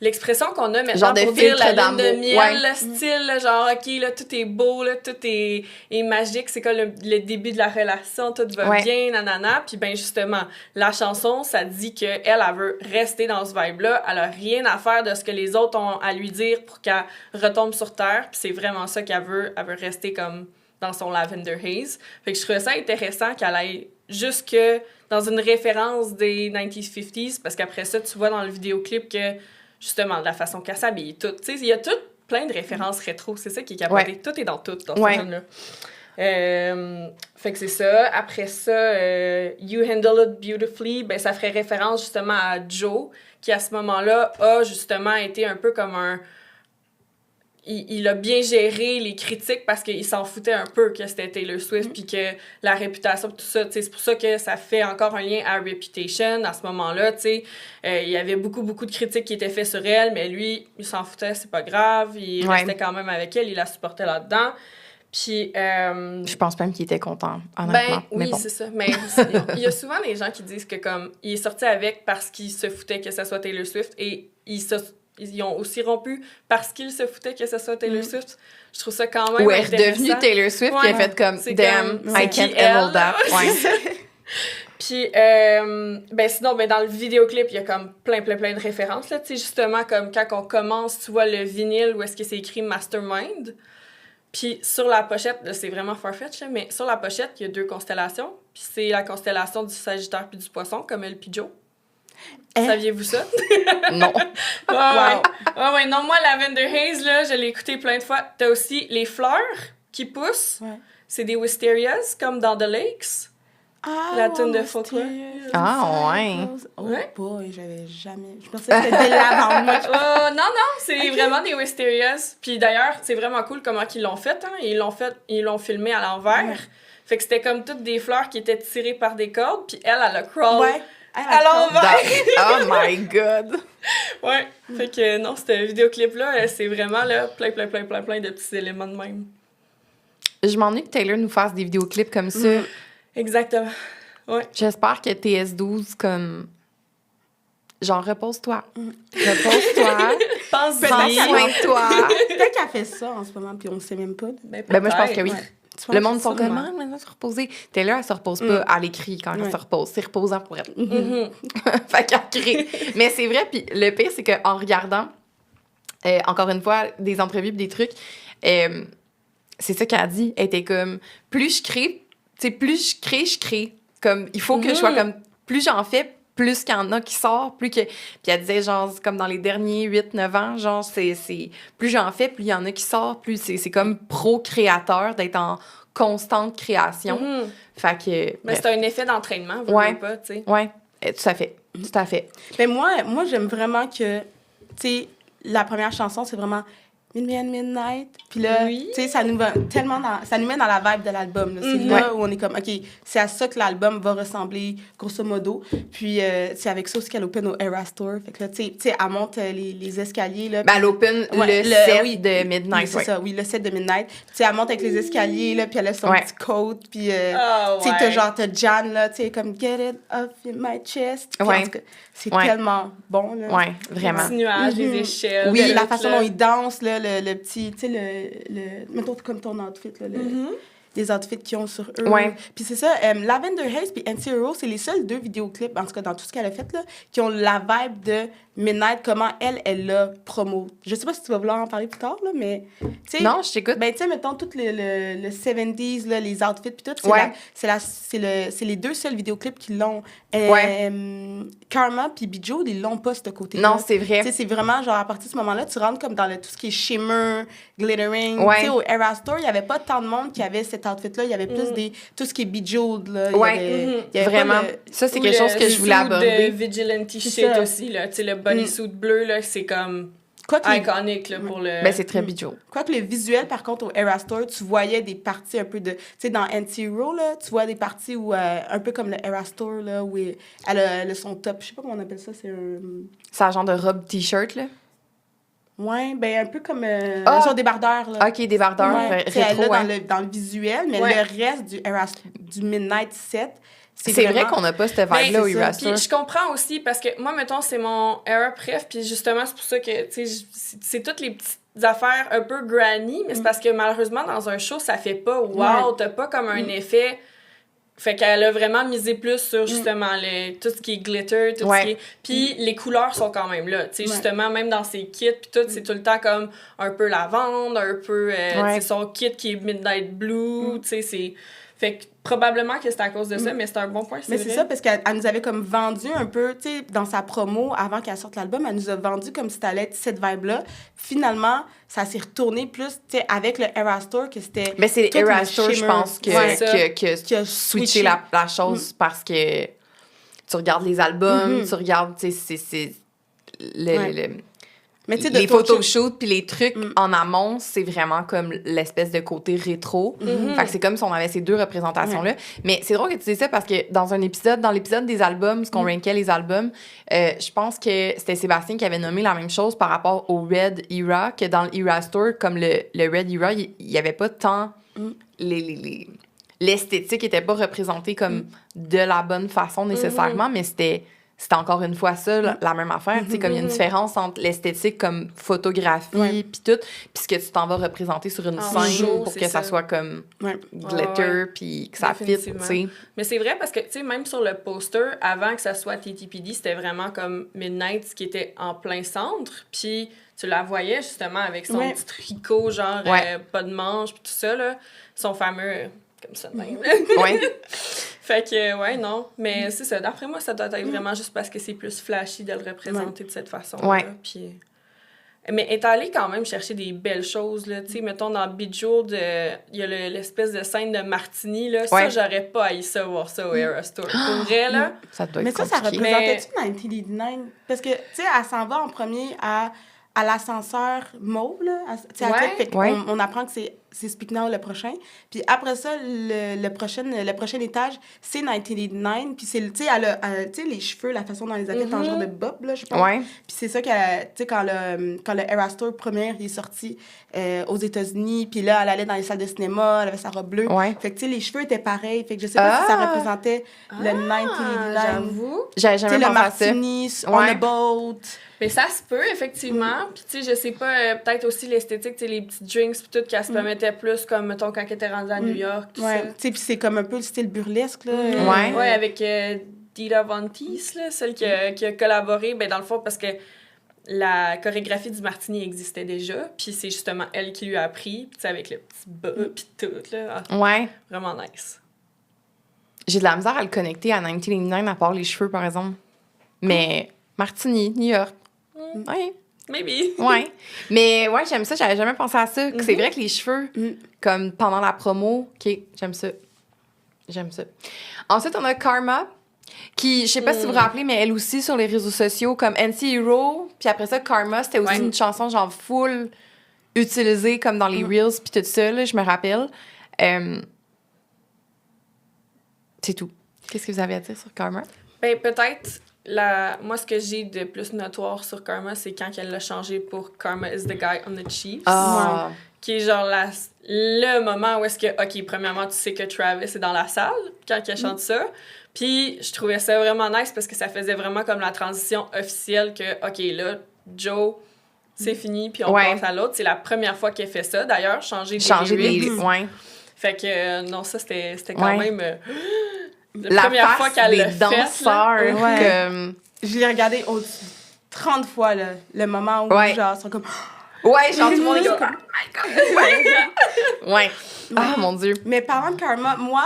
B: l'expression qu'on a maintenant
A: Genre de
B: pour dire
A: filtre
B: la lune de
A: d'amour.
B: miel,
A: Ouais.
B: le style, là, genre, OK, là, tout est beau, là, tout est magique, c'est comme le début de la relation, tout va bien, nanana. Puis ben justement, la chanson, ça dit qu'elle, elle veut rester dans ce vibe-là, elle a rien à faire de ce que les autres ont à lui dire pour qu'elle retombe sur terre, puis c'est vraiment ça qu'elle veut, elle veut rester comme dans son Lavender Haze. Fait que je trouvais ça intéressant qu'elle aille jusque dans une référence des 1950s, parce qu'après ça, tu vois dans le vidéoclip que justement, de la façon qu'elle s'habille, tout. Tu sais, il y a plein de références rétro. C'est ça qui est capoté.
A: Ouais.
B: Tout est dans tout, dans ce film-là. Fait que c'est ça. Après ça, You Handle It Beautifully, ben, ça ferait référence justement à Joe, qui à ce moment-là a justement été un peu comme un... Il a bien géré les critiques parce qu'il s'en foutait un peu que c'était Taylor Swift puis que la réputation tout ça, tu sais, c'est pour ça que ça fait encore un lien à Reputation à ce moment-là, tu sais. Il y avait beaucoup de critiques qui étaient faites sur elle, mais lui, il s'en foutait, c'est pas grave, il restait quand même avec elle, il la supportait là-dedans. Puis...
A: Je pense même qu'il était content, honnêtement.
B: oui,
A: bon.
B: c'est ça. Mais il y a souvent des gens qui disent que comme il est sorti avec parce qu'il se foutait que ça soit Taylor Swift et ils ont aussi rompu parce qu'ils se foutaient que ce soit Taylor Swift. Je trouve ça quand même
A: Ou elle est
B: intéressant.
A: redevenue Taylor Swift, qui a fait comme
B: C'est
A: damn,
B: comme,
A: I
B: c'est
A: can't
B: qui
A: handle
B: elle?
A: that. Ouais.
B: Puis, sinon, dans le vidéoclip, il y a comme plein de références, là. Tu sais, justement, comme quand on commence, tu vois le vinyle où est-ce que c'est écrit Mastermind. Puis sur la pochette, là, c'est vraiment farfetch, là, mais sur la pochette, il y a 2 constellations. Puis c'est la constellation du Sagittaire puis du Poisson, comme elle puis Joe. Saviez-vous ça?
A: Non.
B: Ouais, non, moi, Lavender Haze, là, je l'ai écouté plein de fois. T'as aussi les fleurs qui poussent.
C: Ouais.
B: C'est des wistarias, comme dans The Lakes. La tune de Folklore.
A: Ah, ouais.
C: Oh
B: Ouais.
C: boy, j'avais jamais... Je pensais que c'était des lavandes. Moi,
B: Non, c'est vraiment des wistarias. Puis d'ailleurs, c'est vraiment cool comment ils l'ont fait. Hein. Ils l'ont filmé à l'envers.
C: Ouais.
B: Fait que c'était comme toutes des fleurs qui étaient tirées par des cordes. Puis elle a crawl
C: Ouais.
B: à l'envers.
A: Oh my God.
B: Ouais. Fait que non, ce vidéoclip-là, c'est vraiment là, plein de petits éléments de même.
A: Je m'ennuie que Taylor nous fasse des vidéoclips comme ça.
B: Exactement. Ouais.
A: J'espère que TS12, comme... Genre, repose-toi. Repose-toi.
B: Pense
A: Prends soin de toi.
C: peut-être qu'elle fait ça en ce moment, puis on ne sait même pas.
A: Ben, moi, je pense que oui.
C: Ouais. Tu
A: Le
C: penses
A: monde sont comme,
C: sûrement.
A: maintenant, se reposer. Taylor, elle se repose pas à l'écrit quand elle se repose. C'est reposant pour elle. Fait qu'elle crée. Mais c'est vrai, puis le pire, c'est qu'en regardant, encore une fois, des entrevues pis des trucs, c'est ça qu'elle a dit. Elle était comme, plus je crée, je crée. Comme, il faut que je sois comme, plus j'en fais, plus qu'il y en a qui sort, plus que... Puis elle disait, genre, comme dans les derniers 8-9 ans, genre, c'est plus j'en fais, plus il y en a qui sort, plus c'est comme pro-créateur d'être en constante création. Fait que...
B: Mais
A: bref.
B: c'est un effet d'entraînement, vous
A: Ouais.
B: voulez pas, tu sais.
A: Ouais, tout à fait.
C: Mais moi j'aime vraiment que, tu sais, la première chanson, c'est vraiment Meet Me at Midnight. Puis là, tu sais, ça nous met dans la vibe de l'album. Là. C'est là où on est comme, OK, c'est à ça que l'album va ressembler, grosso modo. Puis c'est avec ça aussi qu'elle open au Era Store. Fait que là, tu sais, elle monte les escaliers. Là,
A: elle open le set de Midnight.
C: Oui, c'est ça, le set de Midnight. Tu sais, elle monte avec les escaliers, là, puis elle a son petit coat. Puis, tu sais, t'as Jan, là, tu sais, comme, get it off my chest. Puis, en tout cas, c'est tellement bon, là.
A: Oui, vraiment.
B: Les petits nuages, les échelles.
C: Oui, la façon dont ils dansent, là, le petit, tu sais, mettons comme ton outfit, là, les outfits qu'ils ont sur eux.
A: Ouais.
C: Puis c'est ça, Lavender Haze puis NCRO, c'est les seuls 2 vidéoclips, en tout cas dans tout ce qu'elle a fait, là, qui ont la vibe de Midnight, comment elle l'a promo. Je sais pas si tu vas vouloir en parler plus tard, là, mais...
A: Non, je t'écoute.
C: Ben, tu sais, mettons, tout le 70s, là, les outfits puis tout, c'est les 2 seuls vidéoclips qui l'ont. Karma puis Bejeweled, ils l'ont pas, ce côté-là.
A: Non, c'est vrai.
C: Tu sais, c'est vraiment, genre, à partir de ce moment-là, tu rentres comme dans tout ce qui est shimmer, glittering. Tu sais, au Era Store, il y avait pas tant de monde qui avait cet outfit-là. Il y avait plus tout ce qui est Bejeweled, là. Il y avait
A: vraiment. Ça, c'est quelque chose que je voulais aborder.
B: Le vigilante shit aussi, là. Tu sais, le bodysuit bleu, là, c'est comme iconique, là, pour le...
A: Ben, c'est très Bejeweled.
C: Quoique le visuel, par contre, au Era Store, tu voyais des parties un peu de... Tu sais, dans NCRO, là, tu vois des parties où, un peu comme le Era Store, là, où elle a son top. Je sais pas comment on appelle ça, c'est un...
A: C'est un genre de robe t-shirt, là?
C: Ouais, ben un peu comme genre débardeur, là.
A: OK, débardeur, rétro,
C: dans le visuel, mais le reste du Midnight set...
A: C'est vrai qu'on n'a pas cette vibe-là au Era Store.
B: Puis je comprends aussi, parce que moi, mettons, c'est mon era préf, puis justement, c'est pour ça que, tu sais, c'est toutes les petites affaires un peu granny, mais c'est parce que malheureusement, dans un show, ça fait pas wow, t'as pas comme un effet... Fait qu'elle a vraiment misé plus sur, justement, tout ce qui est glitter, tout ce qui est... Puis les couleurs sont quand même là, tu sais, justement, même dans ses kits, puis tout, c'est tout le temps comme un peu lavande, un peu... tu sais, son kit qui est Midnight Blue, tu sais, c'est... Fait que probablement que c'est à cause de ça, mais c'est un bon point, c'est vrai.
C: Mais c'est ça, parce qu'elle nous avait comme vendu un peu, tu sais, dans sa promo, avant qu'elle sorte l'album, elle nous a vendu comme si ça allait être cette vibe-là. Finalement, ça s'est retourné plus, tu sais, avec le Era Store, que c'était...
A: Mais c'est Era Store, je pense, qui a switché la chose, parce que tu regardes les albums, tu regardes, tu sais, c'est mais les photoshoots puis les trucs en amont, c'est vraiment comme l'espèce de côté rétro. Fait que c'est comme si on avait ces 2 représentations-là. Mais c'est drôle que tu dises ça parce que dans l'épisode des albums, ce qu'on rankait les albums, je pense que c'était Sébastien qui avait nommé la même chose par rapport au Red Era, que dans le Era Store, comme le Red Era, il y avait pas tant l'esthétique était pas représentée comme de la bonne façon nécessairement, mais c'était encore une fois ça, la même affaire. Tu sais, comme il y a une différence entre l'esthétique comme photographie puis tout, puis ce que tu t'en vas représenter sur une scène pour que ça soit comme glitter puis que ça fit, tu sais.
B: Mais c'est vrai parce que, tu sais, même sur le poster, avant que ça soit TTPD, c'était vraiment comme Midnight qui était en plein centre, puis tu la voyais justement avec son petit tricot, genre pas de manche puis tout ça, là, son fameux... comme ça, même. Fait que, non. Mais c'est ça. D'après moi, ça doit être vraiment juste parce que c'est plus flashy de le représenter de cette façon-là. Puis... Mais elle est allée quand même chercher des belles choses, là. Tu sais, mettons, dans Bejeweled, il y a l'espèce de scène de Martini, là. Ça, j'aurais pas haï ça, voir ça au Era Store. Pour vrai, là...
A: Ça doit être
C: mais ça représentait-tu 1989? Parce que, tu sais, elle s'en va en premier à l'ascenseur mauve, là. On apprend que c'est Speak Now le prochain. Puis après ça, le prochain étage, c'est 1989. Puis c'est, tu sais, elle a, tu sais, les cheveux, la façon dont elle les a fait en genre de bob, là, je pense. Puis c'est ça qu'elle, tu sais, quand le Era Store première il est sorti aux États-Unis, puis là, elle allait dans les salles de cinéma, elle avait sa robe bleue. Fait que, tu sais, les cheveux étaient pareils. Fait que je sais pas si ça représentait le 1989.
B: J'avoue.
A: J'avais jamais pensé à ça.
C: Le martini, on a boat.
B: Mais ça se peut, effectivement. Puis, tu sais, je sais pas, peut-être aussi l'esthétique, tu sais, les petits drinks, puis tout, qu'elle se permettait plus, comme, mettons, quand elle était rendue à New York, tout ça.
C: Tu sais, puis c'est comme un peu le style burlesque, là.
B: Ouais, avec Dita Von Teese, là, celle qui a collaboré, ben dans le fond, parce que la chorégraphie du Martini existait déjà, puis c'est justement elle qui lui a appris, puis tu sais, avec le petit bas, puis tout, là. Vraiment nice.
A: J'ai de la misère à le connecter à 1989, à part les cheveux, par exemple. Mais Martini, New York.
B: Maybe.
A: Mais j'aime ça. J'avais jamais pensé à ça. C'est vrai que les cheveux, comme pendant la promo, OK, j'aime ça. Ensuite, on a Karma, qui, je sais pas si vous vous rappelez, mais elle aussi sur les réseaux sociaux, comme NCRO. Puis après ça, Karma, c'était aussi une chanson genre full utilisé comme dans les Reels puis tout ça, là, je me rappelle. C'est tout. Qu'est-ce que vous avez à dire sur Karma?
B: Ben, peut-être, moi, ce que j'ai de plus notoire sur Karma, c'est quand elle l'a changé pour Karma is the guy on the Chiefs.
A: Ah.
B: Qui est genre le moment où est-ce que, OK, premièrement, tu sais que Travis est dans la salle quand elle chante ça. Puis, je trouvais ça vraiment nice parce que ça faisait vraiment comme la transition officielle que, OK, là, Joe, c'est fini, puis on passe à l'autre. C'est la première fois qu'elle fait ça, d'ailleurs, changer des lyrics.
A: Ouais.
B: Fait que, non, ça, c'était quand même...
A: la première fois qu'elle l'a fait. Danseurs, comme...
C: Je l'ai regardé 30 fois, là, le moment où, genre, ils sont comme...
A: Ouais, genre, tout le monde est comme... Oh my God! Ouais. Ah, mon Dieu.
C: Mais parlant de Karma, moi,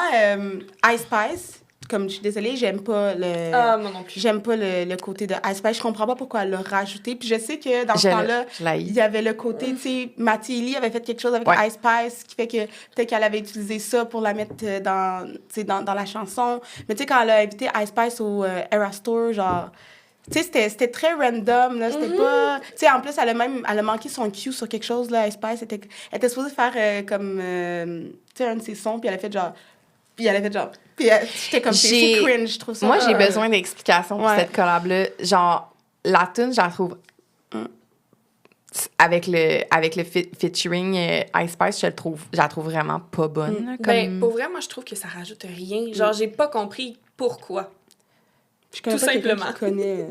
C: Ice Spice, comme je suis désolée, j'aime pas le...
B: Ah, moi non plus.
C: J'aime pas le côté de Ice Spice. Je comprends pas pourquoi elle l'a rajouté. Puis je sais que dans ce temps-là, il y avait le côté, tu sais, Mathilde avait fait quelque chose avec Ice Spice qui fait que peut-être qu'elle avait utilisé ça pour la mettre dans la chanson. Mais tu sais, quand elle a invité Ice Spice au Eras Tour, genre... Tu sais, c'était très random, là. C'était pas... Tu sais, en plus, elle a manqué son cue sur quelque chose, là. Ice Spice elle était supposée faire comme... tu sais, un de ses sons, puis elle a fait genre... Puis j'étais comme... C'est cringe, je trouve ça.
A: Moi, j'ai besoin d'explications pour cette collab-là. Genre, la tune, je la trouve... Avec le featuring Ice Spice, je la trouve vraiment pas bonne.
B: Ben, pour vrai, moi, je trouve que ça rajoute rien. Genre, j'ai pas compris pourquoi.
C: Je connais
B: tout
C: pas
B: simplement.
C: Qui connaît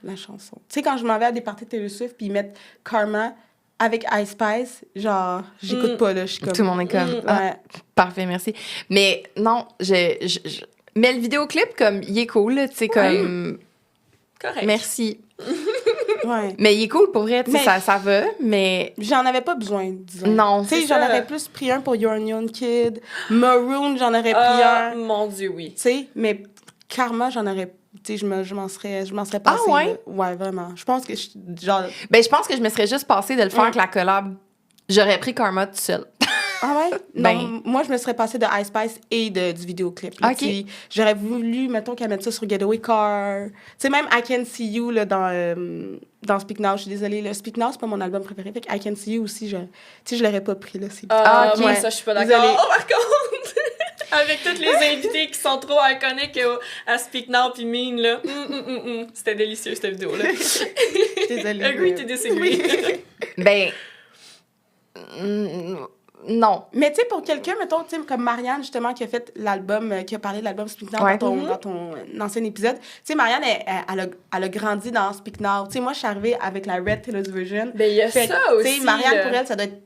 C: la chanson. Tu sais, quand je m'en vais à des parties de Taylor Swift, puis ils mettent Karma avec Ice Spice, genre, j'écoute pas, là, je suis comme...
A: Tout le monde est comme... Parfait, merci. Mais non, mais le vidéoclip, comme, il est cool, tu sais, comme...
B: Correct.
A: Merci.
C: Ouais.
A: Mais il est cool, pour vrai, tu sais, ça va, mais...
C: J'en avais pas besoin, disons.
A: Non,
C: tu sais, j'en aurais plus pris un pour You're a Young Kid. Maroon, j'en aurais pris un.
B: Mon Dieu, oui.
C: Tu sais, mais Karma, j'en aurais... Tu sais, je m'en serais passée.
A: Ah ouais?
C: Là. Ouais, vraiment. Je pense que genre...
A: Ben, je pense que je me serais juste passée de le faire avec la collab. J'aurais pris Karma tout seul.
C: Ah ouais? Non, moi, je me serais passée de Ice Spice et du vidéoclip. Là,
A: OK.
C: J'aurais voulu, mettons, qu'elle mette ça sur Getaway Car. Tu sais, même I Can See You là, dans Speak Now. Je suis désolée. Là. Speak Now, c'est pas mon album préféré. Fait que I Can See You aussi, tu sais, je l'aurais pas pris. Là,
B: OK. Moi, ça, je suis pas d'accord.
C: Désolée.
B: Oh, par contre! Avec tous les invités qui sont trop iconiques à Speak Now puis Mean, là. C'était délicieux, cette vidéo-là.
C: Désolée.
B: Agree to disagree.
A: Ben... non.
C: Mais tu sais, pour quelqu'un, mettons, comme Marianne, justement, qui a fait l'album, qui a parlé de l'album Speak Now dans ton ancien épisode, tu sais, Marianne, elle a grandi dans Speak Now. Tu sais, moi, je suis arrivée avec la Red Taylor's Version.
B: Ben, il y a ça aussi.
C: Tu sais, Marianne, pour elle, ça doit être...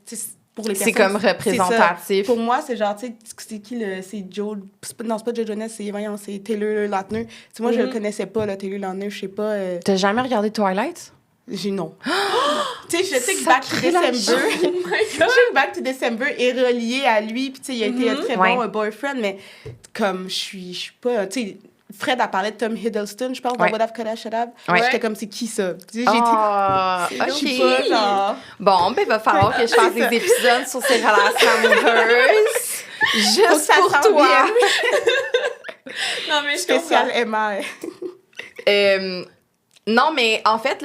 C: Pour les
A: c'est
C: personnes,
A: comme représentatif.
C: Pour moi, c'est genre, tu sais, c'est qui c'est Joe... Non, c'est pas Joe Jonas, c'est Taylor Lautner. Tu sais, moi, je le connaissais pas, là, Taylor Lautner, je sais pas...
A: T'as jamais regardé Twilight?
C: J'ai non. Tu sais, je sais que Back to December...
B: Oh my
C: Je
B: God!
C: sais que Back to December est relié à lui, puis tu sais, il a été un très bon boyfriend, mais comme je suis pas... Tu sais, Fred a parlé de Tom Hiddleston, je pense, dans What I've Coulda Should Have. J'étais comme, c'est qui ça?
A: Je suis pas, genre... Bon, ben, il va falloir que je fasse des épisodes sur ces relations amoureuses. Juste pour toi.
B: Non, mais je
C: Spécial
B: comprends.
C: Emma.
A: Non, mais en fait,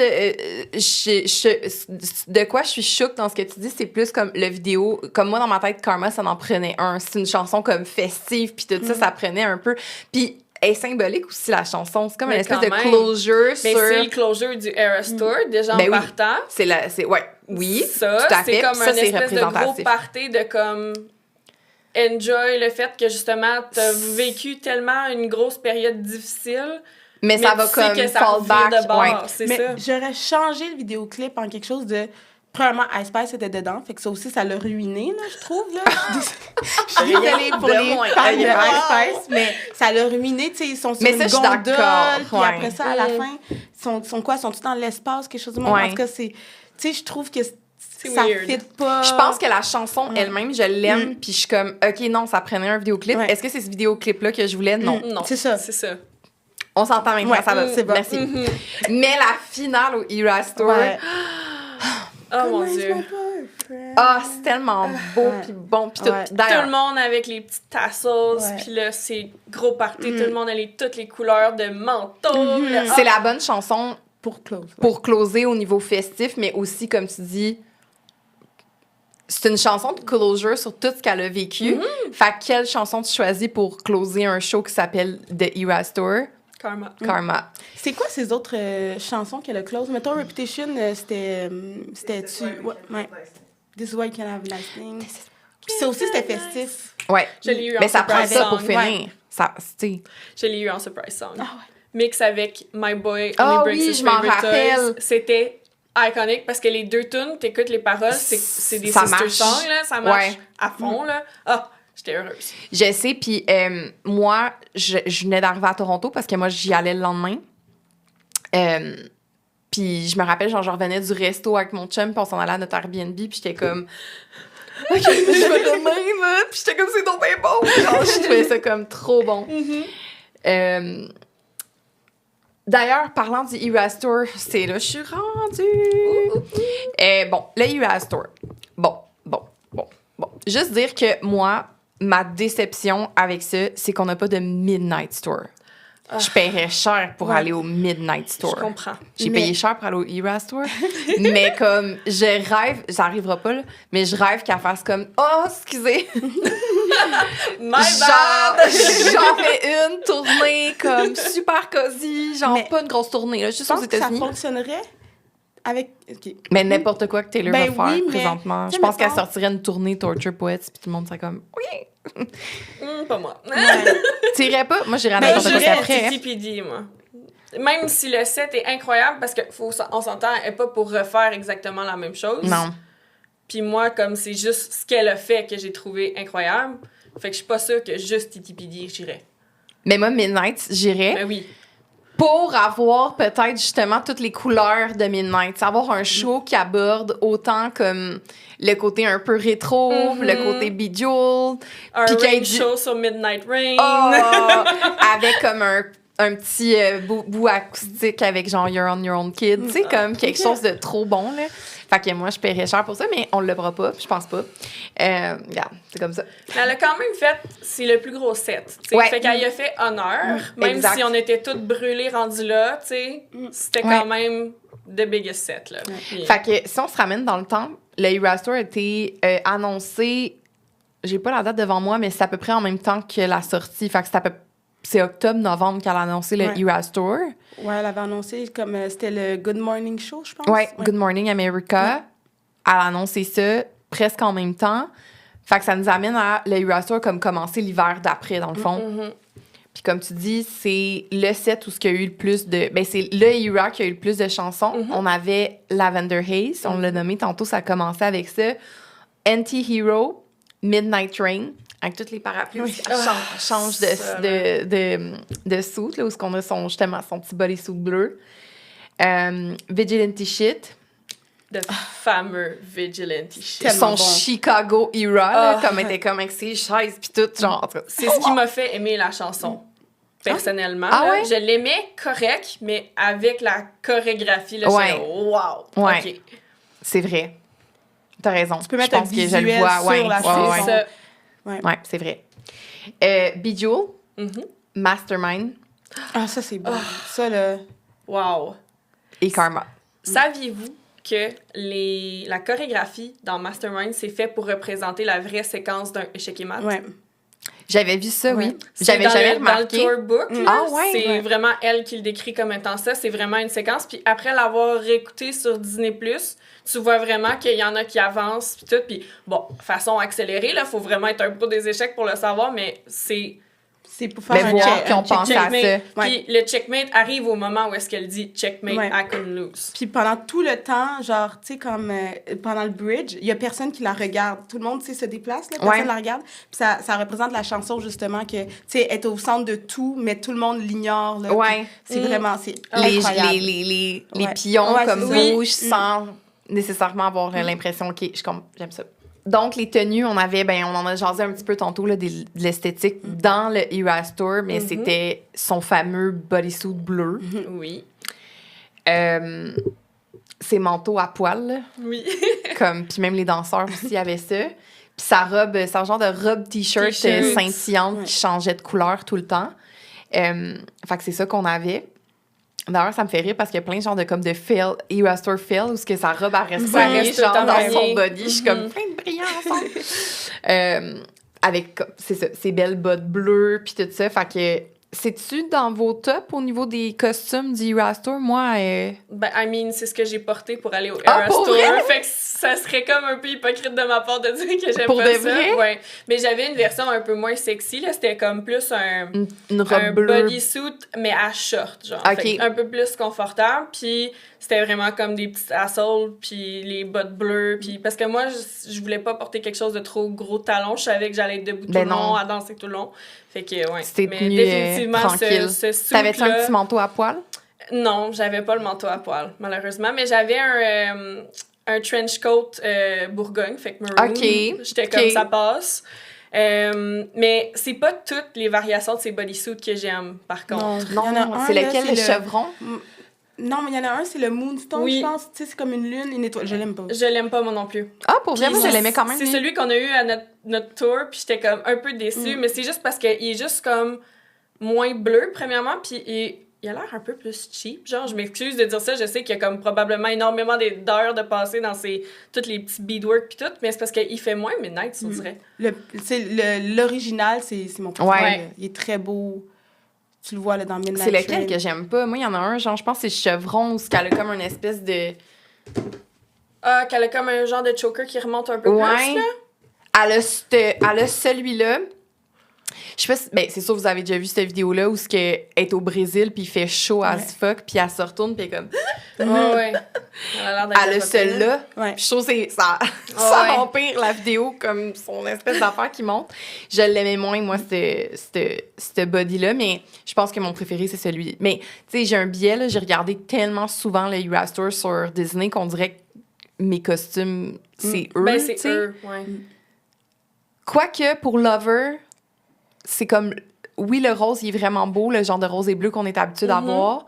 A: de quoi je suis choquée dans ce que tu dis, c'est plus comme le vidéo. Comme moi, dans ma tête, Karma, ça en prenait un. C'est une chanson comme festive, puis tout ça, ça prenait un peu. Puis elle est symbolique aussi, la chanson. C'est comme une espèce de closure sur...
B: c'est le closure du Eras Tour, déjà en partant.
A: Oui,
B: ça,
A: tout à fait.
B: C'est comme
A: ça,
B: un espèce de gros party de comme... Enjoy le fait que, justement, t'as vécu tellement une grosse période difficile...
A: Mais ça va comme fall back.
B: De bord, c'est
C: mais
B: ça.
C: J'aurais changé le vidéoclip en quelque chose de... Premièrement, Ice Spice était dedans, fait que ça aussi, ça l'a ruiné, là, je trouve. Là. Je suis désolée pour les fans de Ice Spice, mais ça l'a ruiné. Tu sais, ils sont sur une gondole, puis après ça, à la fin, ils sont quoi? Ils sont tous dans l'espace, quelque chose du monde. En tout cas, c'est... Tu sais, je trouve que ça fit pas.
A: Je pense que la chanson elle-même, je l'aime, puis je suis comme, OK, non, ça prenait un vidéoclip. Est-ce que c'est ce vidéoclip-là que je voulais? Non.
B: Non,
C: c'est ça.
B: C'est ça.
A: On s'entend maintenant, ça va.
C: C'est bon.
A: Merci. Mais la finale au Eras Tour...
B: Oh mon Dieu.
A: C'est tellement beau puis bon. Puis tout
B: le monde avec les petites tassels, puis là, c'est gros party. Tout le monde a toutes les couleurs de manteau.
A: C'est la bonne chanson
C: pour close.
A: Pour closer au niveau festif, mais aussi, comme tu dis, c'est une chanson de closure sur tout ce qu'elle a vécu. Fait que quelle chanson tu choisis pour closer un show qui s'appelle The Eras Tour? Karma.
C: C'est quoi ces autres chansons qu'elle a close? Mettons, Reputation, c'était... Ouais. This is why you can have nice things. Puis ça aussi, c'était festif.
A: Ouais.
B: Je l'ai eu en
A: mais ça prend
B: surprise
A: ça pour
B: song.
A: finir.
C: Ouais.
A: Ça, c'est...
B: Je l'ai eu en surprise song.
C: Ah ouais.
B: Mix avec My Boy
A: Ah
B: Only Breaks
A: oui,
B: His
A: je m'en
B: Favorite
A: rappelle.
B: Toys. C'était iconique parce que les deux tunes, t'écoutes les paroles, c'est des
A: Ça
B: sister
A: marche.
B: songs, là, ça marche
A: Ouais.
B: à fond, là. Ah, j'étais heureuse.
A: Je sais, puis moi, je venais d'arriver à Toronto parce que moi, j'y allais le lendemain. Puis je me rappelle, genre, je revenais du resto avec mon chum, puis on s'en allait à notre Airbnb, puis j'étais comme... OK, je vais demain, là. Puis j'étais comme, c'est donc bien bon. Genre, je trouvais ça comme trop bon. D'ailleurs, parlant du Eras Tour, c'est là, je suis rendue. Bon, le Eras Tour. Bon. Juste dire que moi, ma déception avec ça, c'est qu'on n'a pas de Midnight Tour. Je paierais cher pour aller au Midnight Tour.
B: Je comprends.
A: J'ai payé cher pour aller au Eras Tour. Mais comme, je rêve, ça arrivera pas, là, mais je rêve qu'elle fasse comme, oh, excusez.
B: My bad!
A: J'en fais une tournée comme super cosy, genre
C: Mais
A: pas une grosse tournée, là,
C: Je
A: juste aux
C: pense que ça
A: États-Unis.
C: fonctionnerait avec... OK.
A: Mais n'importe quoi que Taylor
C: Ben
A: va faire
C: oui, mais,
A: présentement.
C: tu
A: Je
C: sais,
A: pense qu'elle
C: mettons-
A: sortirait une tournée Torture Poets, puis tout le monde serait comme, oui.
B: Pas moi.
A: T'irais pas? Moi, j'irais à
B: Ben,
A: n'importe quoi
B: j'irais
A: après.
B: à TTPD, moi. Même si le set est incroyable, parce qu'on s'entend, elle n'est pas pour refaire exactement la même chose.
A: Non.
B: Puis moi, comme c'est juste ce qu'elle a fait que j'ai trouvé incroyable, fait que je suis pas sûre que juste TTPD, j'irais.
A: Mais moi, Midnight, j'irais.
B: Ben oui.
A: Pour avoir peut-être justement toutes les couleurs de Midnight. Avoir un show qui aborde autant comme le côté un peu rétro, le côté Bejeweled.
B: Un
A: puis qu'il y ait
B: rain
A: du-
B: show sur Midnight Rain.
A: Oh! Avec comme un petit bout acoustique avec genre You're on Your Own Kid. Tu sais, comme quelque chose de trop bon, là. Fait que moi, je paierais cher pour ça, mais on le lèvera pas, je pense pas. Regarde, c'est comme ça.
B: Mais elle a quand même fait, c'est le plus gros set. T'sais.
A: Ouais.
B: Fait qu'elle y a fait honneur, même
A: exact.
B: si on était toutes brûlées rendues là, tu sais, c'était quand même the biggest set, là. Puis-
A: Fait que si on se ramène dans le temps, le Eras Tour a été annoncé, j'ai pas la date devant moi, mais c'est à peu près en même temps que la sortie. Fait que c'est octobre-novembre qu'elle a annoncé le
C: Ouais.
A: Eras Tour.
C: Ouais, elle avait annoncé comme c'était le Good Morning Show, je pense.
A: Ouais, Good Morning America. Elle a annoncé ça presque en même temps. Fait que ça nous amène à le Eras Tour comme commencer l'hiver d'après, dans le fond. Puis comme tu dis, c'est le set où ce qu'il y a eu le plus de... Ben, c'est le Era qui a eu le plus de chansons. On avait Lavender Haze, on l'a nommé tantôt, ça a commencé avec ça. Anti-Hero, Midnight Rain, avec toutes les parapluies. Elle change de suit, là, où ce qu'on a justement son petit bodysuit bleu. Vigilante Shit.
B: The fameux Vigilante shit.
C: Tellement
A: Son
C: bon.
A: Chicago Era, là, comme elle était comme avec ses chaises puis tout, genre. en tout cas.
B: C'est ce qui m'a fait aimer la chanson. Personnellement.
A: Ah
B: là.
A: ouais?
B: Je l'aimais correct, mais avec la chorégraphie, là,
A: Ouais.
B: j'étais wow!
A: Ouais.
B: OK.
A: C'est vrai. T'as raison.
C: Tu peux mettre
A: je
C: un
A: pense que je le
C: visuel
A: vois.
C: sur
A: Ouais,
C: la
A: ouais,
C: chanson.
A: ouais.
B: C'est ça.
A: Ouais, c'est vrai. Bejeweled, Mastermind
C: Ah, ça, c'est bon. Ça, là...
B: Wow!
A: et Karma.
B: Saviez-vous que la chorégraphie dans Mastermind, c'est fait pour représenter la vraie séquence d'un échec et mat?
C: Ouais.
A: J'avais vu ça, oui.
B: C'est
A: J'avais
B: dans
A: jamais
B: le, dans le
A: remarqué.
B: tour book, là,
A: Ah ouais?
B: c'est
A: Ouais.
B: vraiment elle qui le décrit comme étant ça. C'est vraiment une séquence. Puis après l'avoir réécouté sur Disney+, tu vois vraiment qu'il y en a qui avancent, puis tout. Puis bon, façon accélérée, là, faut vraiment être un peu des échecs pour le savoir, mais c'est...
C: C'est pour faire
A: Mais
C: un
A: voir
C: check.
A: qu'ils ont pensé à ça.
B: checkmate.
C: Ouais.
B: Puis le checkmate arrive au moment où est-ce qu'elle dit « checkmate,
C: Ouais.
B: I couldn't lose
C: Puis pendant tout le temps, genre, tu sais, comme pendant le bridge, il y a personne qui la regarde. Tout le monde, tu sais, se déplace, là, personne
A: Ouais.
C: la regarde. Puis ça représente la chanson, justement, que, tu sais, est au centre de tout, mais tout le monde l'ignore, là.
A: Ouais.
C: Puis C'est vraiment, c'est
A: Les
C: incroyable.
A: les
C: Ouais.
A: pions
C: Ouais,
A: comme
C: c'est ça.
A: rouges sans nécessairement avoir l'impression que j'aime ça. Donc, les tenues, on en a jasé un petit peu tantôt là, de l'esthétique dans le Eras Tour, mais c'était son fameux bodysuit bleu.
B: Oui.
A: Ses manteaux à poil, là,
B: Oui.
A: puis même les danseurs aussi avaient ça. Puis sa genre de robe t-shirt D'ailleurs, ça me fait rire parce qu'il y a plein de genres de comme de fail, Eras Tour fail, où ce que sa robe, elle reste
B: Ça
A: poignée,
B: reste
A: genre,
B: tout le temps
A: dans
B: poignée.
A: son body. Je suis comme plein de brillants ensemble. Avec, c'est ça, ses belles bottes bleues, puis tout ça. Fait que, c'est-tu dans vos tops au niveau des costumes du Eras Tour? Moi,
B: Ben, I mean, c'est ce que j'ai porté pour aller au
A: Ah,
B: Eras
A: pour
B: Tour.
A: vrai?
B: Fait que ça serait comme un peu hypocrite de ma part de dire que j'aime
A: Pour
B: pas
A: de
B: ça.
A: vrai?
B: Ouais. Mais j'avais une version un peu moins sexy, là. C'était comme plus
A: une robe
B: un
A: bleue.
B: bodysuit, mais à short, genre.
A: Ok.
B: Fait que un peu plus confortable. Puis c'était vraiment comme des petites assaules, puis les bottes bleues. Puis parce que moi, je voulais pas porter quelque chose de trop gros talons. Je savais que j'allais être debout tout
A: Ben
B: le long,
A: non.
B: à danser tout le long. Fait que, ouais.
A: C'était
B: Mais
A: tenu
B: définitivement,
A: tranquille.
B: ce suit
A: T'avais-tu un petit manteau à poil?
B: Non, j'avais pas le manteau à poil, malheureusement. Mais j'avais un trench coat Bourgogne, fait que maroon.
A: Ok,
B: J'étais
A: ok.
B: comme ça passe. Mais c'est pas toutes les variations de ces bodysuits que j'aime, par contre.
C: Non, il y en a
A: Non,
C: un,
A: c'est
C: là,
A: lequel, le chevron?
C: Non, mais il y en a un, c'est le Moonstone,
B: Oui.
C: je pense. Tu sais, c'est comme une lune, une étoile. Je l'aime pas.
B: Je l'aime pas, moi non plus.
A: Ah, pour vrai,
B: Puis
A: moi, je l'aimais quand même.
B: C'est
A: lui.
B: celui qu'on a eu à notre tour, puis j'étais comme un peu déçue, mais c'est juste parce qu'il est juste comme moins bleu, premièrement, puis il a l'air un peu plus cheap. Genre, je m'excuse de dire ça, je sais qu'il y a comme probablement énormément d'heures de passer dans tous les petits beadwork puis tout, mais c'est parce qu'il fait moins Midnight, on dirait.
C: L'original, c'est mon préféré.
A: Ouais.
C: Là. Il est très beau. Tu le vois là, dans Midnight
A: C'est lequel
C: Train.
A: que j'aime pas? Moi, il y en a un, genre, je pense que c'est chevron, où qu'elle a comme une espèce de...
B: Ah, qu'elle a comme un genre de choker qui remonte un peu plus, là.
A: Elle a celui-là. Je sais pas si... Ben, c'est sûr que vous avez déjà vu cette vidéo-là où ce qu'elle est au Brésil, puis il fait chaud as fuck, puis elle se retourne, puis elle est comme...
B: Ouais. Elle a l'air d'être
A: Elle a
B: capote, là.
A: celui-là.
C: Ouais.
A: Puis je trouve que ça
B: ouais.
A: empire la vidéo comme son espèce d'affaire qui monte. Je l'aimais moins, moi, ce body-là, mais je pense que mon préféré, c'est celui. Mais, tu sais, j'ai un biais, là, j'ai regardé tellement souvent le Eras Tour sur Disney qu'on dirait que mes costumes, c'est eux,
B: Ben, c'est
A: tu sais.
B: eux, ouais.
A: Quoique, pour Lover, c'est comme... Oui, le rose, il est vraiment beau, le genre de rose et bleu qu'on est habitué d'avoir.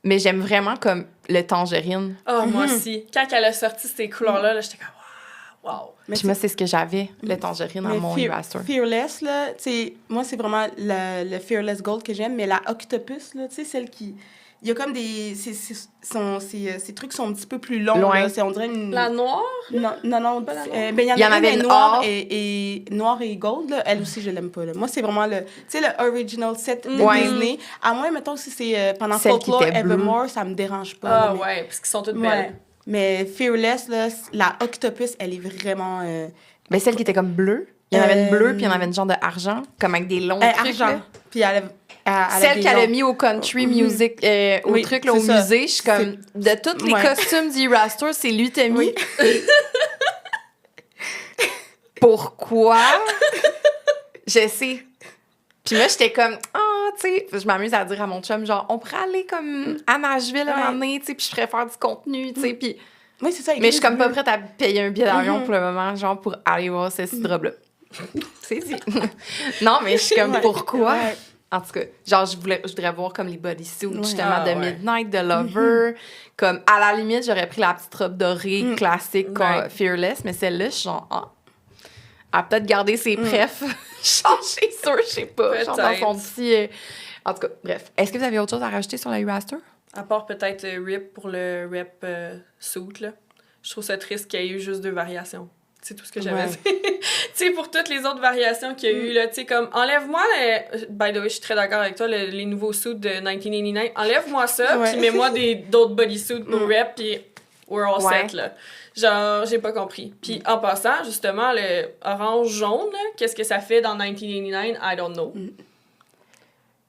A: Mais j'aime vraiment comme le tangerine.
B: Oh, moi aussi. Quand elle a sorti ces couleurs-là, là, j'étais comme wow.
C: Mais
A: Puis moi, c'est ce que j'avais, le tangerine, à
C: mais
A: mon Eras Tour.
C: Fearless, là, tu sais, moi, c'est vraiment le Fearless Gold que j'aime, mais la Octopus, là, tu sais, celle qui... Il y a comme des... Ces trucs sont un petit peu plus longs,
A: Loin.
C: là. On dirait une...
B: La noire?
C: Non,
B: Pas la noire.
C: ben, il y en
A: avait
C: avait
A: une
C: noire
A: or.
C: noir et gold, là. Elle aussi, je l'aime pas, là. Moi, c'est vraiment le... Tu sais, le original set de
A: Ouais.
C: Disney. À moins, mettons, si c'est pendant
A: Celle qui
C: Folklore
A: était bleue.
C: Evermore, ça me dérange pas.
B: Ah
C: là, mais-
B: ouais, parce qu'ils sont toutes
C: Ouais.
B: belles.
C: Mais Fearless, là, la Octopus, elle est vraiment...
A: Ben, celle qui était comme bleue. Il y en avait une bleue, puis il y en avait une genre de argent, comme avec des longs trucs.
C: argent.
A: là.
C: Puis elle a
A: Celle
C: des
A: qu'elle a
C: longs-
A: mis au country music, au
C: Oui,
A: truc, là,
C: c'est
A: au
C: ça.
A: musée. Je suis comme, de tous les
C: Ouais.
A: costumes d'Eras Tour, c'est lui t'as mis.
C: Oui.
A: Pourquoi? Je sais. Puis moi, j'étais comme, tu sais, je m'amuse à dire à mon chum, genre, on pourrait aller comme à Nashville un moment donné, tu sais, puis je ferais faire du contenu, tu sais, puis...
C: Oui, c'est ça.
A: Mais je suis comme pas
C: bleu.
A: prête à payer un billet d'avion pour le moment, genre, pour aller voir cette robe-là. C'est dit. Non, mais je suis comme,
C: Ouais.
A: pourquoi?
C: Ouais.
A: En tout cas, genre, je voudrais voir comme les bodysuits, justement,
B: Ah,
A: de
B: ouais.
A: Midnight, de Lover. Comme, à la limite, j'aurais pris la petite robe dorée classique,
B: Ouais.
A: Fearless, mais celle-là, je suis genre, elle a peut-être gardé ses prefs. Changer sûr, je sais pas. Genre dans son
B: Peut-être.
A: petit... En tout cas, bref. Est-ce que vous avez autre chose à rajouter sur la Eras Tour?
B: À part peut-être Rip pour le rep suit, là. Je trouve ça triste qu'il y ait eu juste 2 variations. C'est tout ce que j'avais
C: Ouais.
B: dit. Tu sais, pour toutes les autres variations qu'il y a eu, là, tu sais, comme, enlève-moi, by the way, je suis très d'accord avec toi, les nouveaux suits de 1989, enlève-moi ça,
C: Ouais.
B: puis mets-moi d'autres bodysuits pour rep, puis we're all
A: Ouais.
B: set, là. Genre, j'ai pas compris. Puis en passant, justement, le orange-jaune, là, qu'est-ce que ça fait dans 1989? I don't know.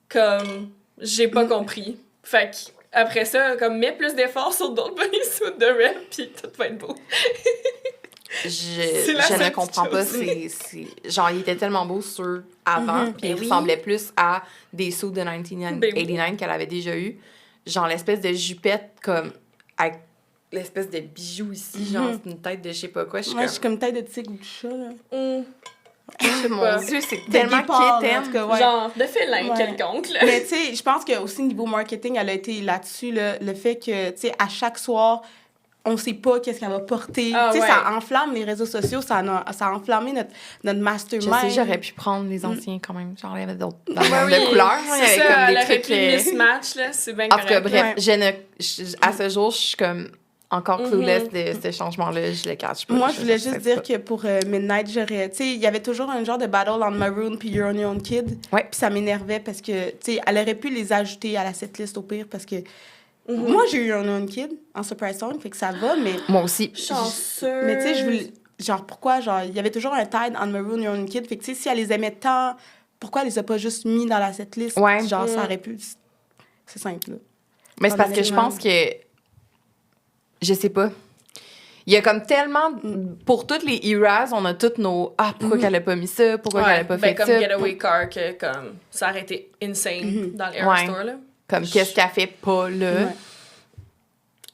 B: Comme, j'ai pas compris. Fait que, après ça, comme, mets plus d'efforts sur d'autres bodysuits de rep, puis tout va être beau. C'est la
A: Je ne
B: seule
A: comprends
B: petite
A: pas.
B: chose.
A: Genre, il était tellement beau sur avant, puis il
C: Ben oui.
A: ressemblait plus à des sauts de 1989 qu'elle avait déjà eu. Genre, l'espèce de jupette, comme, avec l'espèce de bijou ici, genre, c'est une tête de je sais pas quoi. Je suis
C: Moi, je
A: comme,
C: suis comme tête de tigre ou de chat, là.
A: mon
B: pas.
A: Dieu, c'est
C: De
A: tellement
C: guépard, là, en tout
A: quétaine.
C: cas, ouais.
B: Genre, de félin
C: Ouais.
B: quelconque, là.
C: Mais tu sais, je pense que aussi niveau marketing, elle a été là-dessus, là, le fait que, tu sais, à chaque soir, on sait pas qu'est-ce qu'elle va porter.
B: Ah,
C: tu sais,
B: ouais.
C: ça enflamme les réseaux sociaux, ça a enflammé notre
A: Je
C: mastermind.
A: sais, j'aurais pu prendre les anciens quand même. Genre, il y avait d'autres dans le
B: Ouais,
A: monde
B: oui,
A: de couleurs. Il y
B: c'est
A: avait
B: ça,
A: comme
B: elle
A: des
B: aurait
A: trucs.
B: pu mismatch, là, c'est bien
A: En tout cas,
B: correct.
A: bref, à ce jour, je suis comme encore clueless de ce changement-là. Je le cache pas.
C: Moi, je voulais juste dire que pour Midnight, j'aurais... Tu sais, il y avait toujours un genre de battle entre Maroon puis You're on Your Own Kid.
A: Ouais.
C: Puis ça m'énervait parce que, tu sais, elle aurait pu les ajouter à la setlist au pire parce que moi, j'ai eu You're on Your Own Kid en surprise song, fait que ça va, mais...
A: Moi aussi.
B: Chanceux.
C: Mais tu sais, je voulais... Genre, pourquoi? Genre, il y avait toujours un tide entre Maroon et You're on Your Own Kid. Fait que, tu sais, si elle les aimait tant, pourquoi elle les a pas juste mis dans la setlist?
A: Ouais.
C: Genre, ça aurait pu... C'est simple, là.
A: Mais c'est parce que je pense que. Je sais pas. Il y a comme tellement. Pour toutes les eras, on a toutes nos. Ah, pourquoi qu'elle a pas mis ça? Pourquoi qu'elle a pas fait
B: comme
A: ça?
B: Getaway Car, que comme, ça aurait été insane dans les
A: Ouais.
B: Store, là.
A: Comme qu'est-ce qu'elle fait pas là?
C: Ouais.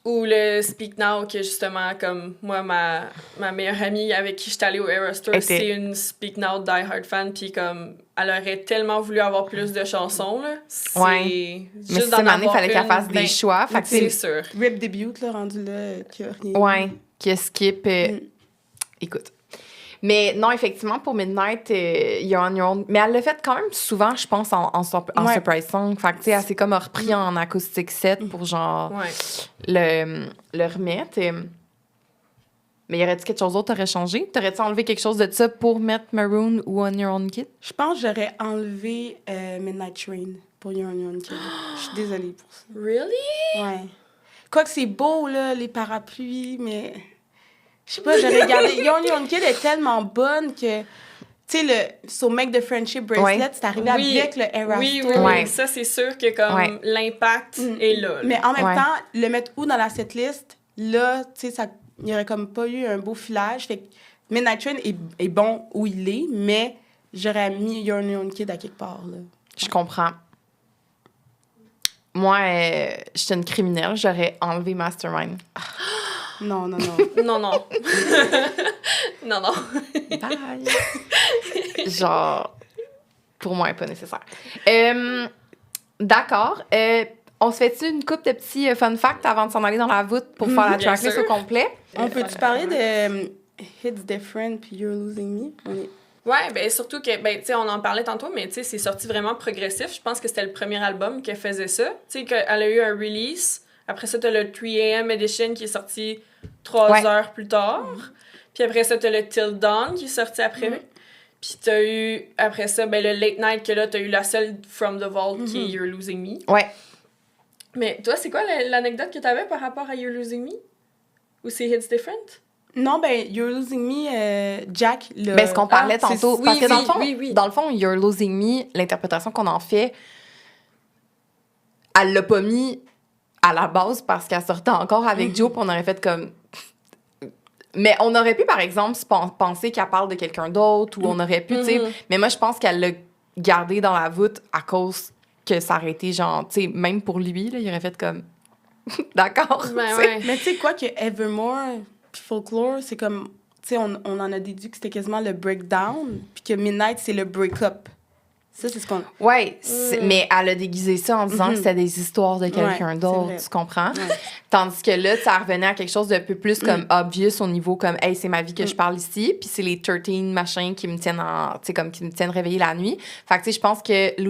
B: Ou le Speak Now, que justement, comme moi, ma meilleure amie avec qui j'étais allée au Era Store,
A: Était-
B: c'est une Speak Now Die Hard fan, puis comme, elle aurait tellement voulu avoir plus de chansons, là. C'est
A: Ouais.
B: juste
A: Mais
B: d'en
A: cette année, il
B: avoir
A: fallait qu'elle
B: une,
A: fasse des
B: ben,
A: choix. Fait que
B: c'est
A: c'est.
B: sûr.
C: Rip debut, là, rendu là, qui a rien.
A: Ouais. Qui skip. Écoute. Mais non, effectivement, pour Midnight, You're on Your Own. Mais elle l'a fait quand même souvent, je pense, en
C: Ouais.
A: surprise song. Fait que, tu sais, elle s'est comme repris en acoustic set pour genre
B: Ouais.
A: le remettre. Mais y aurait-tu quelque chose d'autre que t'aurais changé? T'aurais-tu enlevé quelque chose de ça pour mettre Maroon ou On Your Own Kid?
C: Je pense que j'aurais enlevé Midnight Train pour You're on Your Own Kid. Je suis désolée pour ça.
B: Really?
C: Ouais. Quoique c'est beau, là, les parapluies, mais... Je sais pas, j'aurais gardé... You're on Your Own Kid est tellement bonne que... Tu sais, le So Make the Friendship Bracelet,
A: Ouais.
C: c'est arrivé
B: Oui.
C: avec le Era
B: Oui,
C: Store.
B: oui,
A: Ouais.
B: oui. Ça, c'est sûr que comme
A: Ouais.
B: l'impact est là.
C: Mais en même
A: Ouais.
C: temps, le mettre où dans la setlist, là, tu sais, ça... il n'y aurait comme pas eu un beau filage. Fait que Midnight Train est bon où il est, mais j'aurais mis You're on Your Own Kid à quelque part, là.
A: Je comprends. Moi, j'étais une criminelle, j'aurais enlevé Mastermind.
C: Non, non, non.
B: Non, non. non, non.
A: Bye! Genre, pour moi, pas nécessaire. D'accord. On se fait-tu une couple de petits fun facts avant de s'en aller dans la voûte pour faire la
B: Bien
A: tracklist
B: sûr.
A: au complet?
C: On peut-tu parler de Hits Different puis You're Losing Me?
B: Ouais, ben surtout que, ben, tu sais, on en parlait tantôt, mais tu sais, c'est sorti vraiment progressif. Je pense que c'était le premier album qui faisait ça. Tu sais, qu'elle a eu un release. Après ça, t'as le 3am Edition qui est sorti 3
A: Ouais.
B: heures plus tard. Puis après ça, t'as le Till Dawn qui est sorti après. Puis t'as eu, après ça, ben, le Late Night, que là, t'as eu la seule From the Vault qui est You're Losing Me.
A: Ouais.
B: Mais toi, c'est quoi l'anecdote que t'avais par rapport à You're Losing Me? Ou c'est Hits Different?
C: Non, ben, You're Losing Me, Jack, le...
A: Ben, ce qu'on parlait
C: Ah,
A: tantôt.
C: c'est-
A: Parce que
B: oui,
A: dans le fond,
B: oui.
A: dans le fond, You're Losing Me, l'interprétation qu'on en fait, elle l'a pas mis à la base parce qu'elle sortait encore avec Joe, puis on aurait fait comme... Mais on aurait pu, par exemple, penser qu'elle parle de quelqu'un d'autre, ou on aurait pu, tu sais... Mais moi, je pense qu'elle l'a gardé dans la voûte à cause que ça aurait été genre... Tu sais, même pour lui, là, il aurait fait comme... D'accord.
B: Ben
A: tu sais.
B: ouais.
C: Mais tu sais quoi que Evermore puis Folklore, c'est comme... Tu sais, on en a déduit que c'était quasiment le breakdown, puis que Midnight, c'est le break-up. Ça, c'est ce qu'on...
A: Ouais, mais elle a déguisé ça en disant que c'était des histoires de quelqu'un
C: Ouais, c'est
A: d'autre,
C: vrai.
A: tu comprends?
C: Ouais.
A: Tandis que là, ça revenait à quelque chose de peu plus comme obvious au niveau comme, hey, c'est ma vie que je parle ici, puis c'est les 13 machins qui me tiennent tu sais, comme qui me tiennent réveillée la nuit. Fait que, tu sais, je pense que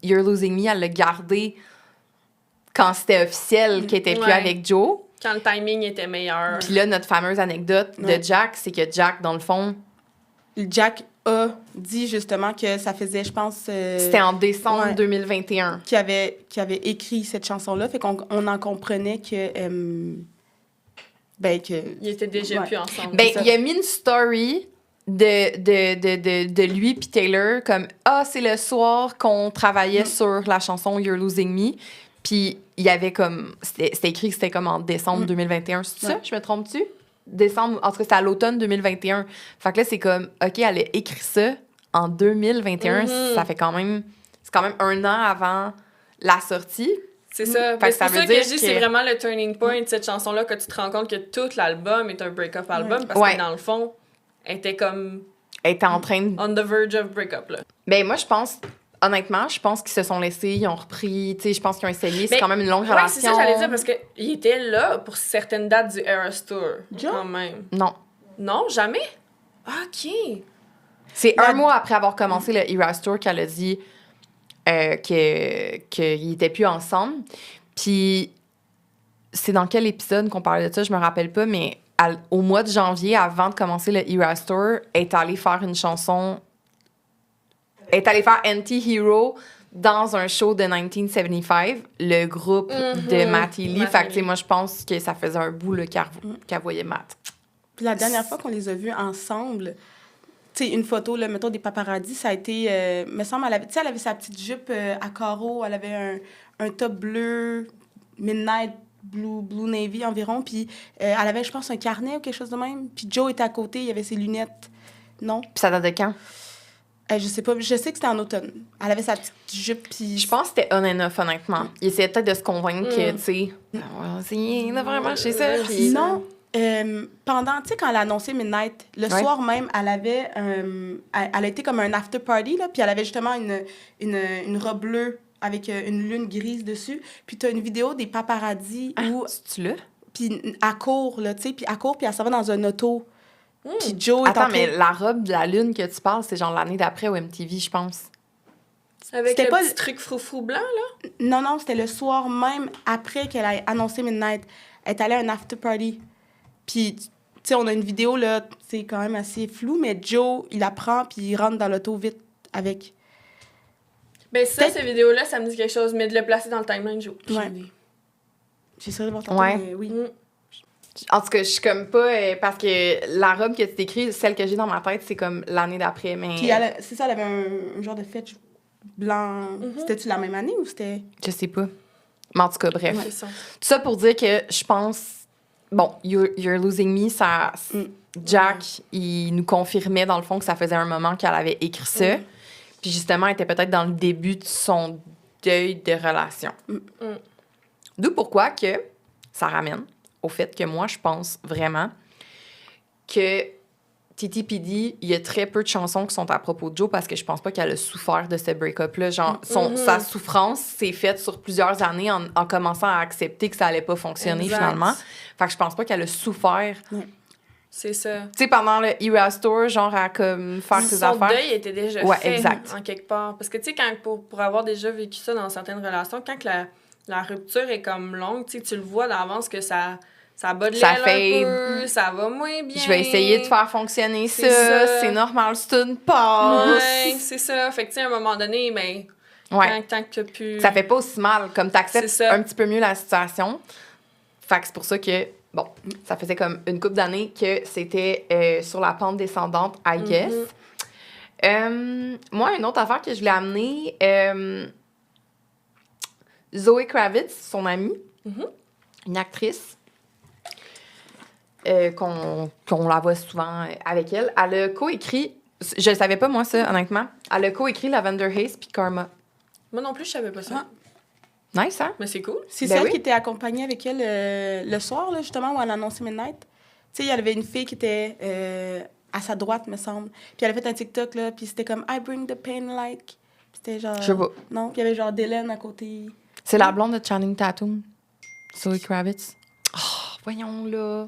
A: You're Losing Me, elle l'a gardé quand c'était officiel qu'elle était plus
B: Ouais.
A: avec Joe.
B: Quand le timing était meilleur.
A: Puis là, notre fameuse anecdote
C: Ouais.
A: de Jack, c'est que Jack, dans le fond,
C: Jack a dit justement que ça faisait, je pense...
A: c'était en décembre
C: ouais.
A: 2021.
C: qui avait écrit cette chanson-là. Fait qu'on en comprenait que... ben, que...
B: Ils étaient déjà
C: Ouais.
B: plus ensemble.
A: Ben,
C: C'est ça.
A: il a mis une story de lui puis Taylor comme « Ah, c'est le soir qu'on travaillait sur la chanson You're Losing Me. » Puis il y avait comme... C'était écrit que c'était comme en décembre 2021. C'est ça?
C: Ouais.
A: Je me trompe-tu? Décembre... En tout cas, c'était à l'automne 2021. Fait que là, c'est comme... OK, elle a écrit ça en 2021. Ça fait quand même... C'est quand même un an avant la sortie.
B: C'est ça.
A: Fait
B: Ben,
A: que
B: c'est
A: ça
B: pour
A: veut
B: ça que
A: dire
B: je dis
A: que-
B: c'est vraiment le turning point de cette chanson-là, que tu te rends compte que tout l'album est un break-up album, parce
A: Ouais.
B: que dans le fond, elle était comme
A: Elle était en train de...
B: on the verge of break-up, là.
A: Ben moi, je pense, honnêtement, je pense qu'ils se sont laissés, ils ont repris, tu sais, je pense qu'ils ont essayé. C'est
B: Mais-
A: quand même une longue
B: Ouais,
A: relation.
B: c'est ça, j'allais dire, parce qu'il était là pour certaines dates du Eras Tour,
C: Joe?
B: quand même.
A: Non.
B: Non, jamais? Ah, OK.
A: C'est un mois après avoir commencé le Eras Tour qu'elle a dit qu'ils n'étaient plus ensemble. Puis, c'est dans quel épisode qu'on parlait de ça, je me rappelle pas, mais au mois de janvier, avant de commencer le Eras Tour, elle est allée faire une chanson. Elle est allée faire Anti-Hero dans un show de 1975, le groupe de Matt Healy. Fait que, tu sais, moi, je pense que ça faisait un bout là, qu'elle voyait Matt.
C: Puis la dernière fois qu'on les a vus ensemble, tu sais, une photo, là, mettons, des paparazzis, ça a été... me semble, elle avait sa petite jupe à carreaux, elle avait un top bleu, midnight, blue navy environ, puis elle avait, je pense, un carnet ou quelque chose de même. Puis Joe était à côté, il avait ses lunettes. Non?
A: Puis ça date de quand?
C: Je sais pas, je sais que c'était en automne. Elle avait sa petite jupe, puis...
A: Je pense que c'était on and off, honnêtement. Il essayait peut-être de se convaincre que, tu sais, on va essayer de vraiment chez ça. Puis...
C: Non, pendant, tu sais, quand elle a annoncé Midnight, le soir même, elle avait... elle a été comme un after party, là, puis elle avait justement une robe bleue avec une lune grise dessus. Puis t'as une vidéo des paparazzis où...
A: C'est-tu là?
C: Puis elle court, là, tu sais, puis elle s'en va dans un auto. Puis Joe est en
A: Attends,
C: train...
A: mais la robe de la lune que tu parles, c'est genre l'année d'après au MTV, je pense.
B: Avec
C: C'était
B: le
C: pas
B: petit truc froufrou blanc, là?
C: Non, c'était le soir même après qu'elle ait annoncé Midnight. Elle est allée à un after party. Puis, tu sais, on a une vidéo, là, c'est quand même assez flou, mais Joe, il la prend, puis il rentre dans l'auto vite avec.
B: Ben ça, ces vidéos-là, ça me dit quelque chose, mais de le placer dans le timeline, j'ai aucune
C: Ouais.
B: idée.
C: J'essaie de voir tantôt,
A: Ouais.
C: mais oui.
A: En tout cas, je suis comme pas... parce que la robe que tu décris, celle que j'ai dans ma tête, c'est comme l'année d'après, mais...
C: Puis, c'est ça, elle avait un genre de fetch blanc. C'était-tu la même année ou c'était...
A: Je sais pas. Mais en tout cas, bref.
B: C'est ça.
A: Tout ça pour dire que je pense... Bon, You're Losing Me, ça... Jack, il nous confirmait, dans le fond, que ça faisait un moment qu'elle avait écrit ça. Puis justement, elle était peut-être dans le début de son deuil de relation. D'où pourquoi que ça ramène au fait que moi, je pense vraiment que Titi P.D., il y a très peu de chansons qui sont à propos de Joe parce que je pense pas qu'elle a souffert de ce break-up-là. Genre, sa souffrance s'est faite sur plusieurs années en commençant à accepter que ça allait pas fonctionner finalement. Fait que je pense pas qu'elle a souffert.
B: C'est ça.
A: Tu sais, pendant le Eras Tour, genre à comme faire ses
B: Son
A: affaires.
B: deuil était déjà fait,
A: exact.
B: en quelque part. Parce que, tu sais, quand pour avoir déjà vécu ça dans certaines relations, quand que la rupture est comme longue, tu sais, tu le vois d'avance que ça bat de
A: Ça
B: l'aile
A: fait-
B: un peu, ça va moins bien.
A: Je vais essayer de faire fonctionner
B: C'est
A: ça.
B: ça.
A: C'est normal, c'est une passe.
B: Ouais, c'est ça. Fait que, tu sais, à un moment donné, mais
A: Ouais.
B: tant que t'as pu...
A: Ça fait pas aussi mal, comme t'acceptes
B: C'est ça.
A: un petit peu mieux la situation. Fait que c'est pour ça que, bon, ça faisait comme une couple d'années que c'était sur la pente descendante, I guess. Moi, une autre affaire que je voulais amener, Zoe Kravitz, son amie, une actrice, qu'on la voit souvent avec elle, elle a coécrit, je savais pas moi ça, honnêtement, elle a coécrit Lavender Haze puis Karma.
B: Moi non plus, je savais pas ça.
A: Nice, hein?
B: Mais c'est cool.
C: C'est
A: Ben
C: celle
A: oui.
C: qui était accompagnée avec elle le soir, là, justement, où elle a annoncé Midnight. Tu sais, il y avait une fille qui était à sa droite, me semble. Puis elle a fait un TikTok, là, puis c'était comme « I bring the pain like ». Puis c'était genre...
A: Je sais pas.
C: Non, puis il y avait genre Dylan à côté.
A: C'est la blonde de Channing Tatum, Zoe Kravitz. Oh, voyons là.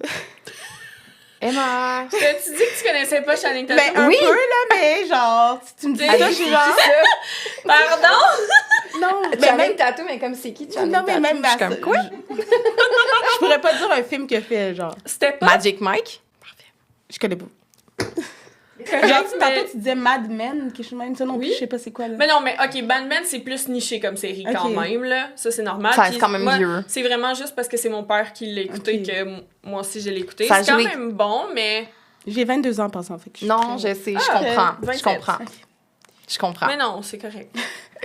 A: Emma.
B: T'as-tu dit que tu connaissais pas Channing Tatum?
C: Ben, un peu, là, mais genre, si tu me dis ça, je suis genre...
B: Pardon?
C: Non, mais
A: Channing
C: même...
A: Tatum, mais comme c'est qui Channing
C: Non, mais
A: Tatum?
C: même...
A: Je suis comme quoi?
C: Je pourrais pas dire un film qu'il a fait, genre.
B: C'était pas...
A: Magic Mike.
C: Je connais pas. Genre,
B: mais...
C: tantôt, tu disais Mad Men, quelque chose de même. Ça non plus,
B: Oui.
C: je sais pas c'est quoi, là.
B: Mais non, mais OK, Batman, c'est plus niché comme série quand
C: Ok.
B: même, là. Ça, c'est normal.
A: Ça
B: Puis
A: reste quand même
B: moi,
A: vieux.
B: c'est vraiment juste parce que c'est mon père qui l'a écouté
C: Ok.
B: que moi aussi, je l'ai écouté.
A: Ça
B: C'est quand
A: jouait-
B: même bon, mais...
C: J'ai 22 ans, en passant, fait que je suis
A: Non,
C: très-
A: je sais, je comprends.
B: 27.
A: Je comprends. Je comprends.
B: Mais non, c'est correct.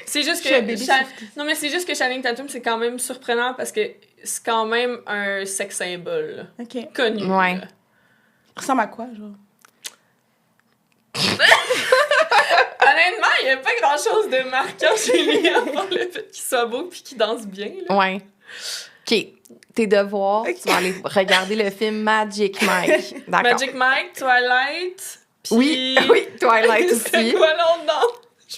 B: C'est juste
C: Je suis un
B: que...
C: baby
B: Non, mais c'est juste que Channing Tatum, c'est quand même surprenant parce que c'est quand même un sex symbole là.
C: OK.
B: Connu.
A: Ouais.
B: là.
C: Ressemble à quoi, genre?
B: Honnêtement, il n'y a pas grand-chose de marquant chez lui à part le fait qu'il soit beau puis qu'il danse bien. Là.
A: Ouais. OK. Tes devoirs, tu vas aller regarder le film Magic Mike. D'accord.
B: Magic Mike, Twilight, puis...
A: Oui, oui, Twilight
B: C'est
A: aussi.
B: quoi l'autre nom?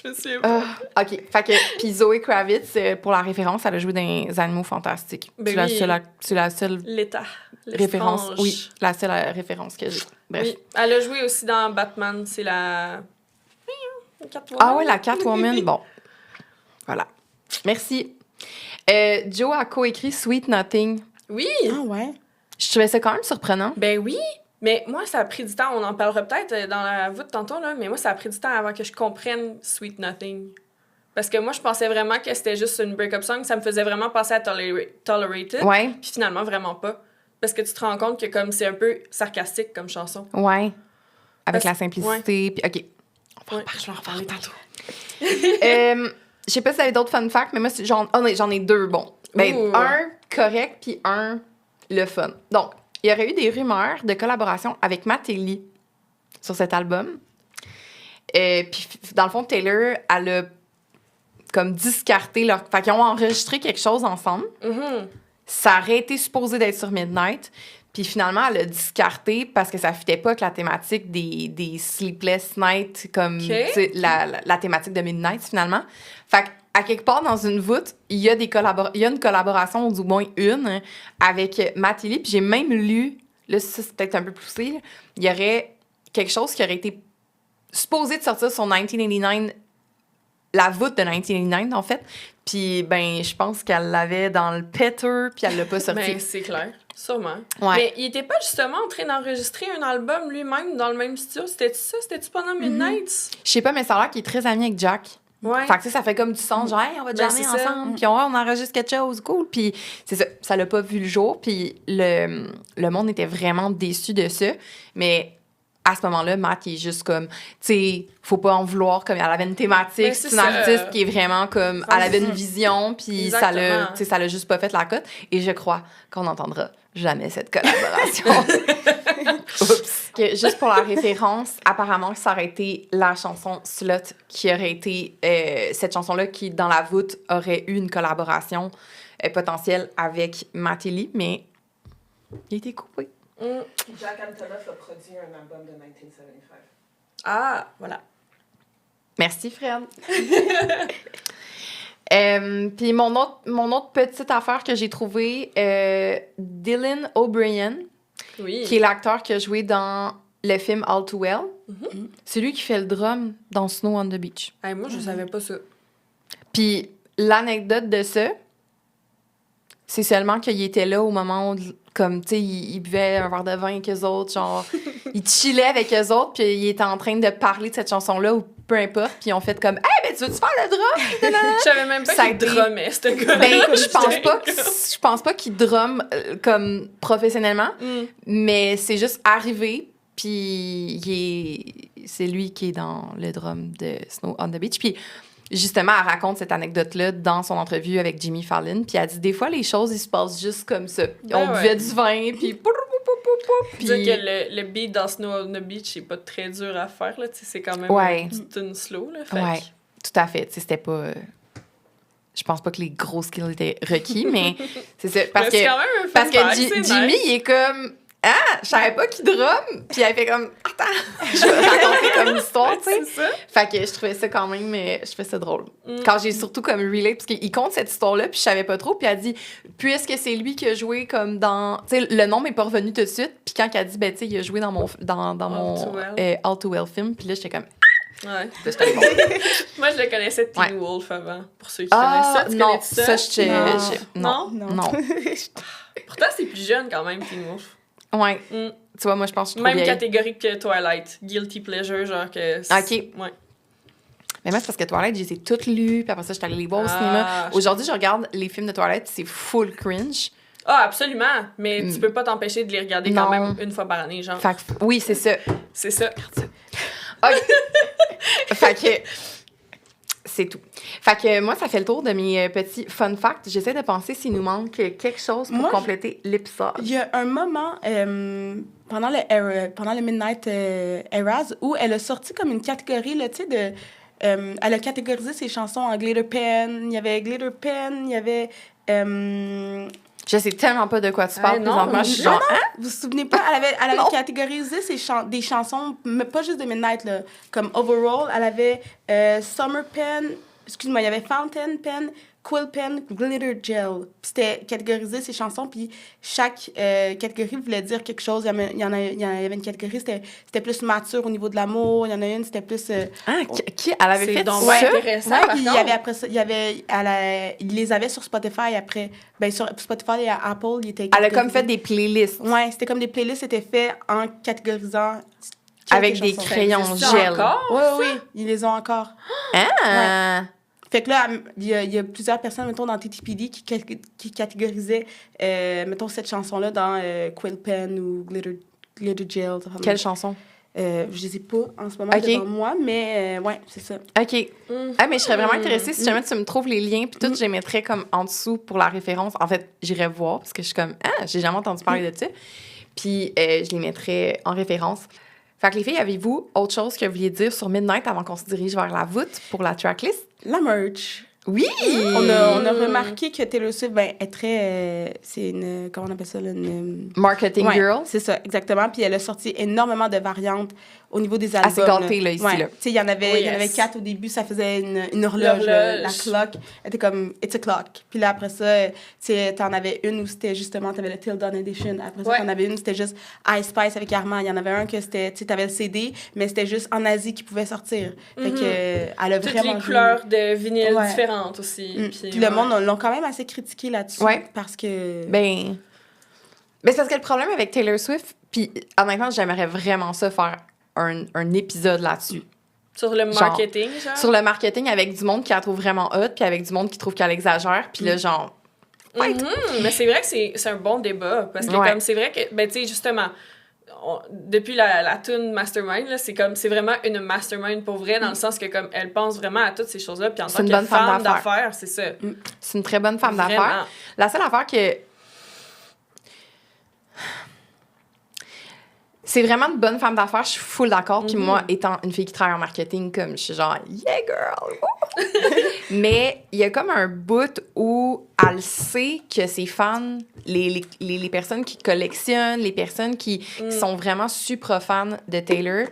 B: Je me souviens pas.
A: OK. Fait que, puis Zoe Kravitz, pour la référence, elle a joué dans les Animaux Fantastiques.
B: Ben
A: C'est la seule
B: L'état.
A: référence. Oui, la seule référence que j'ai. Bref.
B: Oui. Elle a joué aussi dans Batman. C'est la Catwoman.
A: Ah ouais, la Catwoman. Bon. Voilà. Merci. Joe a coécrit Sweet Nothing.
B: Oui.
C: Ah ouais?
A: Je trouvais ça quand même surprenant.
B: Ben oui. Mais moi, ça a pris du temps. On en parlera peut-être dans la voûte tantôt, là. Mais moi, ça a pris du temps avant que je comprenne Sweet Nothing. Parce que moi, je pensais vraiment que c'était juste une break-up song. Ça me faisait vraiment penser à Tolerated.
A: Ouais.
B: Puis finalement, vraiment pas. Parce que tu te rends compte que comme c'est un peu sarcastique comme chanson.
A: Ouais. Avec
B: Parce-
A: la simplicité. Puis, OK.
B: Ouais, je vais en reparler tantôt.
A: Je sais pas si vous avez d'autres fun facts, mais moi, j'en ai deux, bon. Ben,
B: Ouh.
A: un correct, puis un le fun. Donc, il y aurait eu des rumeurs de collaboration avec Matt et Lee sur cet album. Puis, dans le fond, Taylor, elle a comme discarté leur... Fait qu'ils ont enregistré quelque chose ensemble.
B: Mhm.
A: Ça aurait été supposé d'être sur Midnight. Puis finalement, elle a discarté parce que ça ne fitait pas avec la thématique des Sleepless Nights, comme
B: OK.
A: tu sais, la thématique de Midnight, finalement. Fait qu'à quelque part, dans une voûte, il y a une collaboration, ou du moins une, avec Matt et Lee. Puis j'ai même lu, là, ça c'est peut-être un peu poussé, là, il y aurait quelque chose qui aurait été supposé de sortir sur 1989, la voûte de 1989, en fait. Puis, ben, je pense qu'elle l'avait dans le petter, puis elle l'a pas sorti.
B: Ben, c'est clair. Sûrement.
A: Ouais.
B: Mais il était pas justement en train d'enregistrer un album lui-même dans le même studio? C'était-tu ça? C'était-tu pendant Midnight?
A: Je sais pas, mais ça a l'air qu'il est très ami avec Jack.
B: Ouais.
A: Fait que tu sais, ça fait comme du sens, genre, hey, on va
B: Ben,
A: jammer
B: c'est ça.
A: ensemble, puis on enregistre quelque chose, cool. Puis c'est ça, ça l'a pas vu le jour, puis le monde était vraiment déçu de ça. Mais à ce moment-là, Matt, il est juste comme, tu sais, faut pas en vouloir, comme elle avait une thématique,
B: Ben,
A: c'est
B: c'est
A: une
B: ça.
A: artiste qui est vraiment comme, elle avait une vision, puis ça l'a,
B: Exactement.
A: tu sais, ça l'a juste pas fait la cote. Et je crois qu'on n'entendra jamais cette collaboration. Oups. Que, juste pour la référence, apparemment, ça aurait été la chanson Slut qui aurait été cette chanson-là qui, dans la voûte, aurait eu une collaboration potentielle avec Matt et Lee, mais il a été coupé.
C: Jack Antonoff a produit un album de 1975.
B: Ah, voilà.
A: Merci, Fred. Puis mon autre petite affaire que j'ai trouvée, Dylan O'Brien,
B: Oui.
A: qui est l'acteur qui a joué dans le film All Too Well. C'est lui qui fait le drum dans Snow on the Beach.
B: Hey, moi, je savais pas ça.
A: Puis l'anecdote de ça, c'est seulement qu'il était là au moment où, comme, tu sais, il buvait un verre de vin avec eux autres, genre, il chillait avec eux autres, puis il était en train de parler de cette chanson-là, ou peu importe, puis ils ont fait comme « Hey, ben tu veux-tu faire le drum? »
B: Je savais même pas
A: Ça a
B: qu'il
A: été-
B: drummait, ce gars-là.
A: Ben, je pense pas qu'il drum comme professionnellement, mais c'est juste arrivé, puis c'est lui qui est dans le drum de Snow on the Beach. Puis justement, elle raconte cette anecdote-là dans son entrevue avec Jimmy Fallon, puis elle dit des fois les choses ils se passent juste comme ça. On
B: ouais.
A: buvait du vin, puis
B: Puis dire que le beat dans Snow on the Beach, c'est pas très dur à faire, là. Tu sais, c'est quand même
A: Ouais.
B: une tune slow, là. Fait
A: ouais,
B: que-
A: tout à fait. Tu sais, c'était pas. Je pense pas que les gros skills étaient requis, mais c'est ça. Parce
B: Mais c'est
A: que,
B: quand même un fun
A: parce que
B: fact, c'est
A: Jimmy,
B: nice.
A: il est comme. Ah, je savais pas qu'il drum. Puis elle fait comme. Attends, je vais raconter comme une histoire, tu sais.
B: C'est ça.
A: Fait que je trouvais ça quand même. Je trouvais ça drôle. Quand j'ai surtout comme relate, parce qu'il compte cette histoire-là, puis je savais pas trop. Puis elle dit, puisque c'est lui qui a joué comme dans. Tu sais, le nom m'est pas revenu tout de suite. Puis quand elle dit, ben, tu sais, il a joué dans mon All Too Well film. Puis là, j'étais comme.
B: Ouais.
A: Là, j'étais bon.
B: Moi, je le connaissais Teen
A: Ouais.
B: Wolf avant, pour ceux qui
A: Ah,
B: connaissent ça. Tu
A: non,
B: connais ça?
A: ça,
B: Non.
A: non.
B: Pourtant, c'est plus jeune quand même, Teen Wolf.
A: Ouais.
B: Mm.
A: Tu vois, moi, je pense que je suis trop
B: Même
A: vieille.
B: catégorie que Twilight. Guilty pleasure, genre que...
A: OK.
B: Ouais.
A: Mais moi, c'est parce que Twilight, je les ai toutes lues, puis après ça, j'étais allée les voir au
B: Ah,
A: cinéma.
B: je
A: Aujourd'hui, je regarde les films de Twilight, c'est full cringe.
B: Ah, absolument. Mais tu peux pas t'empêcher de les regarder quand
A: Non.
B: même une fois par année, genre.
A: Fait que, oui, c'est ça.
B: C'est ça.
A: OK. Fait que, c'est tout. Fait que moi, ça fait le tour de mes petits fun facts. J'essaie de penser s'il nous manque quelque chose pour
C: Moi,
A: compléter l'épisode.
C: Il y a un moment pendant le Midnight Eras où elle a sorti comme une catégorie, là, tu sais, de... elle a catégorisé ses chansons en Glitter Pen. Il y avait Glitter Pen, il y avait...
A: Je sais tellement pas de quoi tu parles
B: non,
A: présentement. Je suis genre, hein?
C: Vous vous souvenez pas? Elle avait catégorisé des chansons, mais pas juste de Midnight, là. Comme Overall, elle avait Summer Pen, excuse-moi, il y avait Fountain Pen, Quill Pen, Glitter Gel. Puis c'était catégorisé ces chansons, puis chaque catégorie voulait dire quelque chose. Il y avait une catégorie, c'était plus mature au niveau de l'amour. Il y en a une, c'était plus...
A: Ah, qui elle avait fait
B: donc
A: ça?
B: intéressant.
C: Ouais,
B: par
C: puis il y
B: contre.
C: avait après ça, il les avait sur Spotify après. Ben, sur Spotify et Apple, il était
A: Elle a comme fait des playlists
C: Ouais, c'était comme des playlists, c'était fait en catégorisant...
A: avec des
C: chansons.
A: crayons
B: Ça existe
A: gel.
B: encore?
C: Oui, ils les ont encore.
A: Ah!
C: Fait que là, il y a plusieurs personnes, mettons, dans TTPD qui catégorisaient, mettons, cette chanson-là dans Quill Pen ou Glitter Gel.
A: Quelle chanson?
C: Je les ai pas en ce moment
A: Ok.
C: devant moi, mais ouais, c'est ça.
A: OK. Ah, mais je serais vraiment intéressée. Si jamais tu me trouves les liens, puis tout, je les mettrais comme en dessous pour la référence. En fait, j'irais voir parce que je suis comme, ah, j'ai jamais entendu parler de ça. Puis je les mettrais en référence. Fait que les filles, avez-vous autre chose que vous vouliez dire sur Midnight avant qu'on se dirige vers la voûte pour la tracklist?
C: La merch.
A: Oui!
C: On a remarqué que Taylor Swift, ben, est très... c'est une... Comment on appelle ça? Là,
A: Marketing
C: Ouais,
A: girl.
C: c'est ça, exactement. Puis elle a sorti énormément de variantes au niveau des albums.
A: Assez gâtée, là, ici,
C: Ouais.
A: là.
C: Tu sais, il y en avait,
B: Oh,
C: il y en avait
B: yes.
C: 4 au début, ça faisait une horloge, la clock. Elle était comme, it's a clock. Puis là, après ça, tu sais, t'en avais une où c'était justement, t'avais le Till Dawn Edition. Après ça,
B: Ouais.
C: t'en avais une, c'était juste Ice Spice avec Armand. Il y en avait un que c'était, tu sais, t'avais le CD, mais c'était juste en Asie qui pouvait sortir. Fait que, elle a
B: Toutes
C: vraiment
B: les
C: joué.
B: couleurs de vinyle
C: Ouais.
B: différentes aussi.
C: Puis le monde l'ont quand même assez critiqué là-dessus.
A: Ouais.
C: Parce que...
A: Ben, c'est parce que le problème avec Taylor Swift, puis honnêtement, j'aimerais vraiment ça faire un épisode là-dessus.
B: Sur le marketing, genre.
A: Sur le marketing avec du monde qui la trouve vraiment hot, puis avec du monde qui trouve qu'elle exagère, puis là, genre...
B: Mais c'est vrai que c'est un bon débat. Parce que
A: Ouais.
B: comme c'est vrai que, ben tu sais, justement, depuis la tune Mastermind, là, c'est vraiment une mastermind pour vrai, dans le sens que comme elle pense vraiment à toutes ces choses-là. Puis en
A: C'est
B: tant
A: une
B: que
A: bonne femme
B: femme
A: d'affaires.
B: d'affaires, c'est ça.
A: C'est une très bonne femme
B: Vraiment.
A: d'affaires. La seule affaire que... C'est vraiment une bonne femme d'affaires, je suis full d'accord. Puis moi, étant une fille qui travaille en marketing, comme je suis genre, yeah girl! Mais il y a comme un bout où elle sait que ses fans, les personnes qui collectionnent, les personnes qui sont vraiment super fans de Taylor,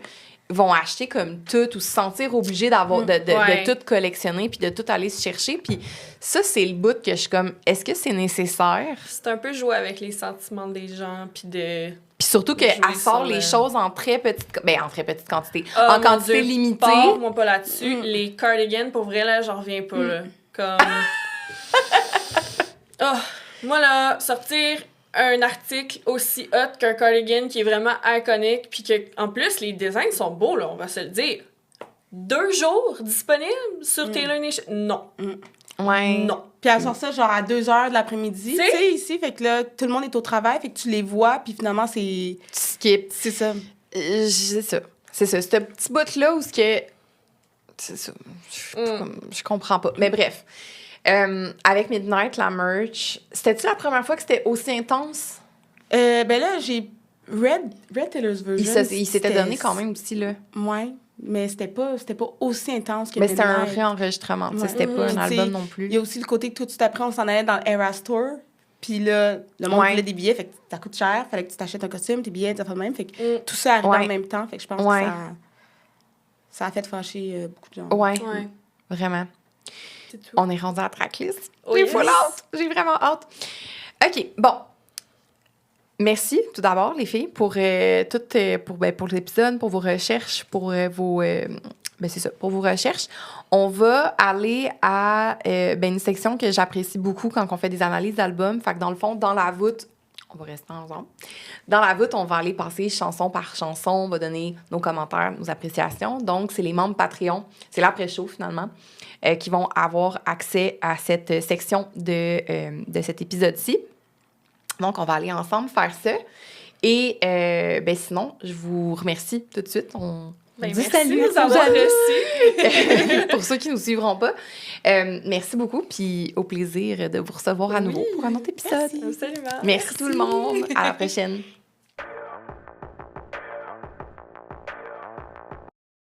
A: vont acheter comme tout ou se sentir obligés d'avoir
B: Ouais.
A: de tout collectionner puis de tout aller se chercher. Puis ça, c'est le bout que je suis comme, est-ce que c'est nécessaire?
B: C'est un peu jouer avec les sentiments des gens, puis de...
A: Puis surtout qu'elle
B: Jouer
A: sort
B: sur
A: les
B: le-
A: choses en très petite quantité.
B: Oh,
A: en
B: mon
A: quantité
B: Dieu,
A: limitée.
B: Moi pas là-dessus. Les cardigans, pour vrai, là, j'en reviens pas, là. Comme... Oh, moi, là, sortir un article aussi hot qu'un cardigan qui est vraiment iconique, puis que, en plus, les designs sont beaux, là, on va se le dire. 2 jours disponibles sur Taylor Nation? Non.
A: Ouais.
B: Non.
C: Puis elle sort ça genre à 2h de l'après-midi, tu
B: Tu sais?
C: sais, ici. Fait que là, tout le monde est au travail, fait que tu les vois, puis finalement, c'est...
A: Tu skips.
C: C'est ça.
A: C'est ça. C'est ça. Ce petit bout-là où ce que... C'est ça. Je comprends pas. Mais bref. Avec Midnight, la merch, c'était-tu la première fois que c'était aussi intense?
C: Ben là, j'ai Red Taylor's version.
A: Il s'était donné quand même aussi, là.
C: Ouais, mais c'était pas aussi intense que
A: Mais c'était un
C: Midnight.
A: réenregistrement. tu sais,
C: Ouais.
A: C'était pas
C: Puis
A: un
C: tu sais,
A: album non plus.
C: Il y a aussi le côté que tout de suite après, on s'en allait dans l'Eras Tour. Puis là, le monde
A: Ouais.
C: voulait des billets, fait que ça coûte cher. Fallait que tu t'achètes un costume, tes billets, ça fait de même. Fait que tout ça arrive
A: Ouais.
C: en même temps. Fait que je pense
A: Ouais.
C: que ça a fait fâcher beaucoup de gens.
A: Ouais.
B: Ouais.
A: Vraiment.
B: C'est tout.
A: On est rendu à la tracklist.
B: Oh,
A: J'ai
B: yes.
A: full hâte. J'ai vraiment hâte. OK, bon. Merci tout d'abord, les filles, pour pour l'épisode, pour vos recherches, pour vos... c'est ça, pour vos recherches. On va aller à une section que j'apprécie beaucoup quand on fait des analyses d'albums. Fait que dans le fond, dans la voûte, on va rester ensemble. Dans la voûte, on va aller passer chanson par chanson. On va donner nos commentaires, nos appréciations. Donc, c'est les membres Patreon. C'est l'après-show, finalement, qui vont avoir accès à cette section de cet épisode-ci. Donc, on va aller ensemble faire ça. Et sinon, je vous remercie tout de suite. On dit
B: Merci
A: salut
B: de nous
A: à nos
B: avoir
A: amis.
B: reçus.
A: Pour ceux qui ne nous suivront pas. Merci beaucoup. Puis au plaisir de vous recevoir à nouveau pour un autre épisode.
C: Merci.
B: Absolument.
A: Merci tout le monde. À la prochaine.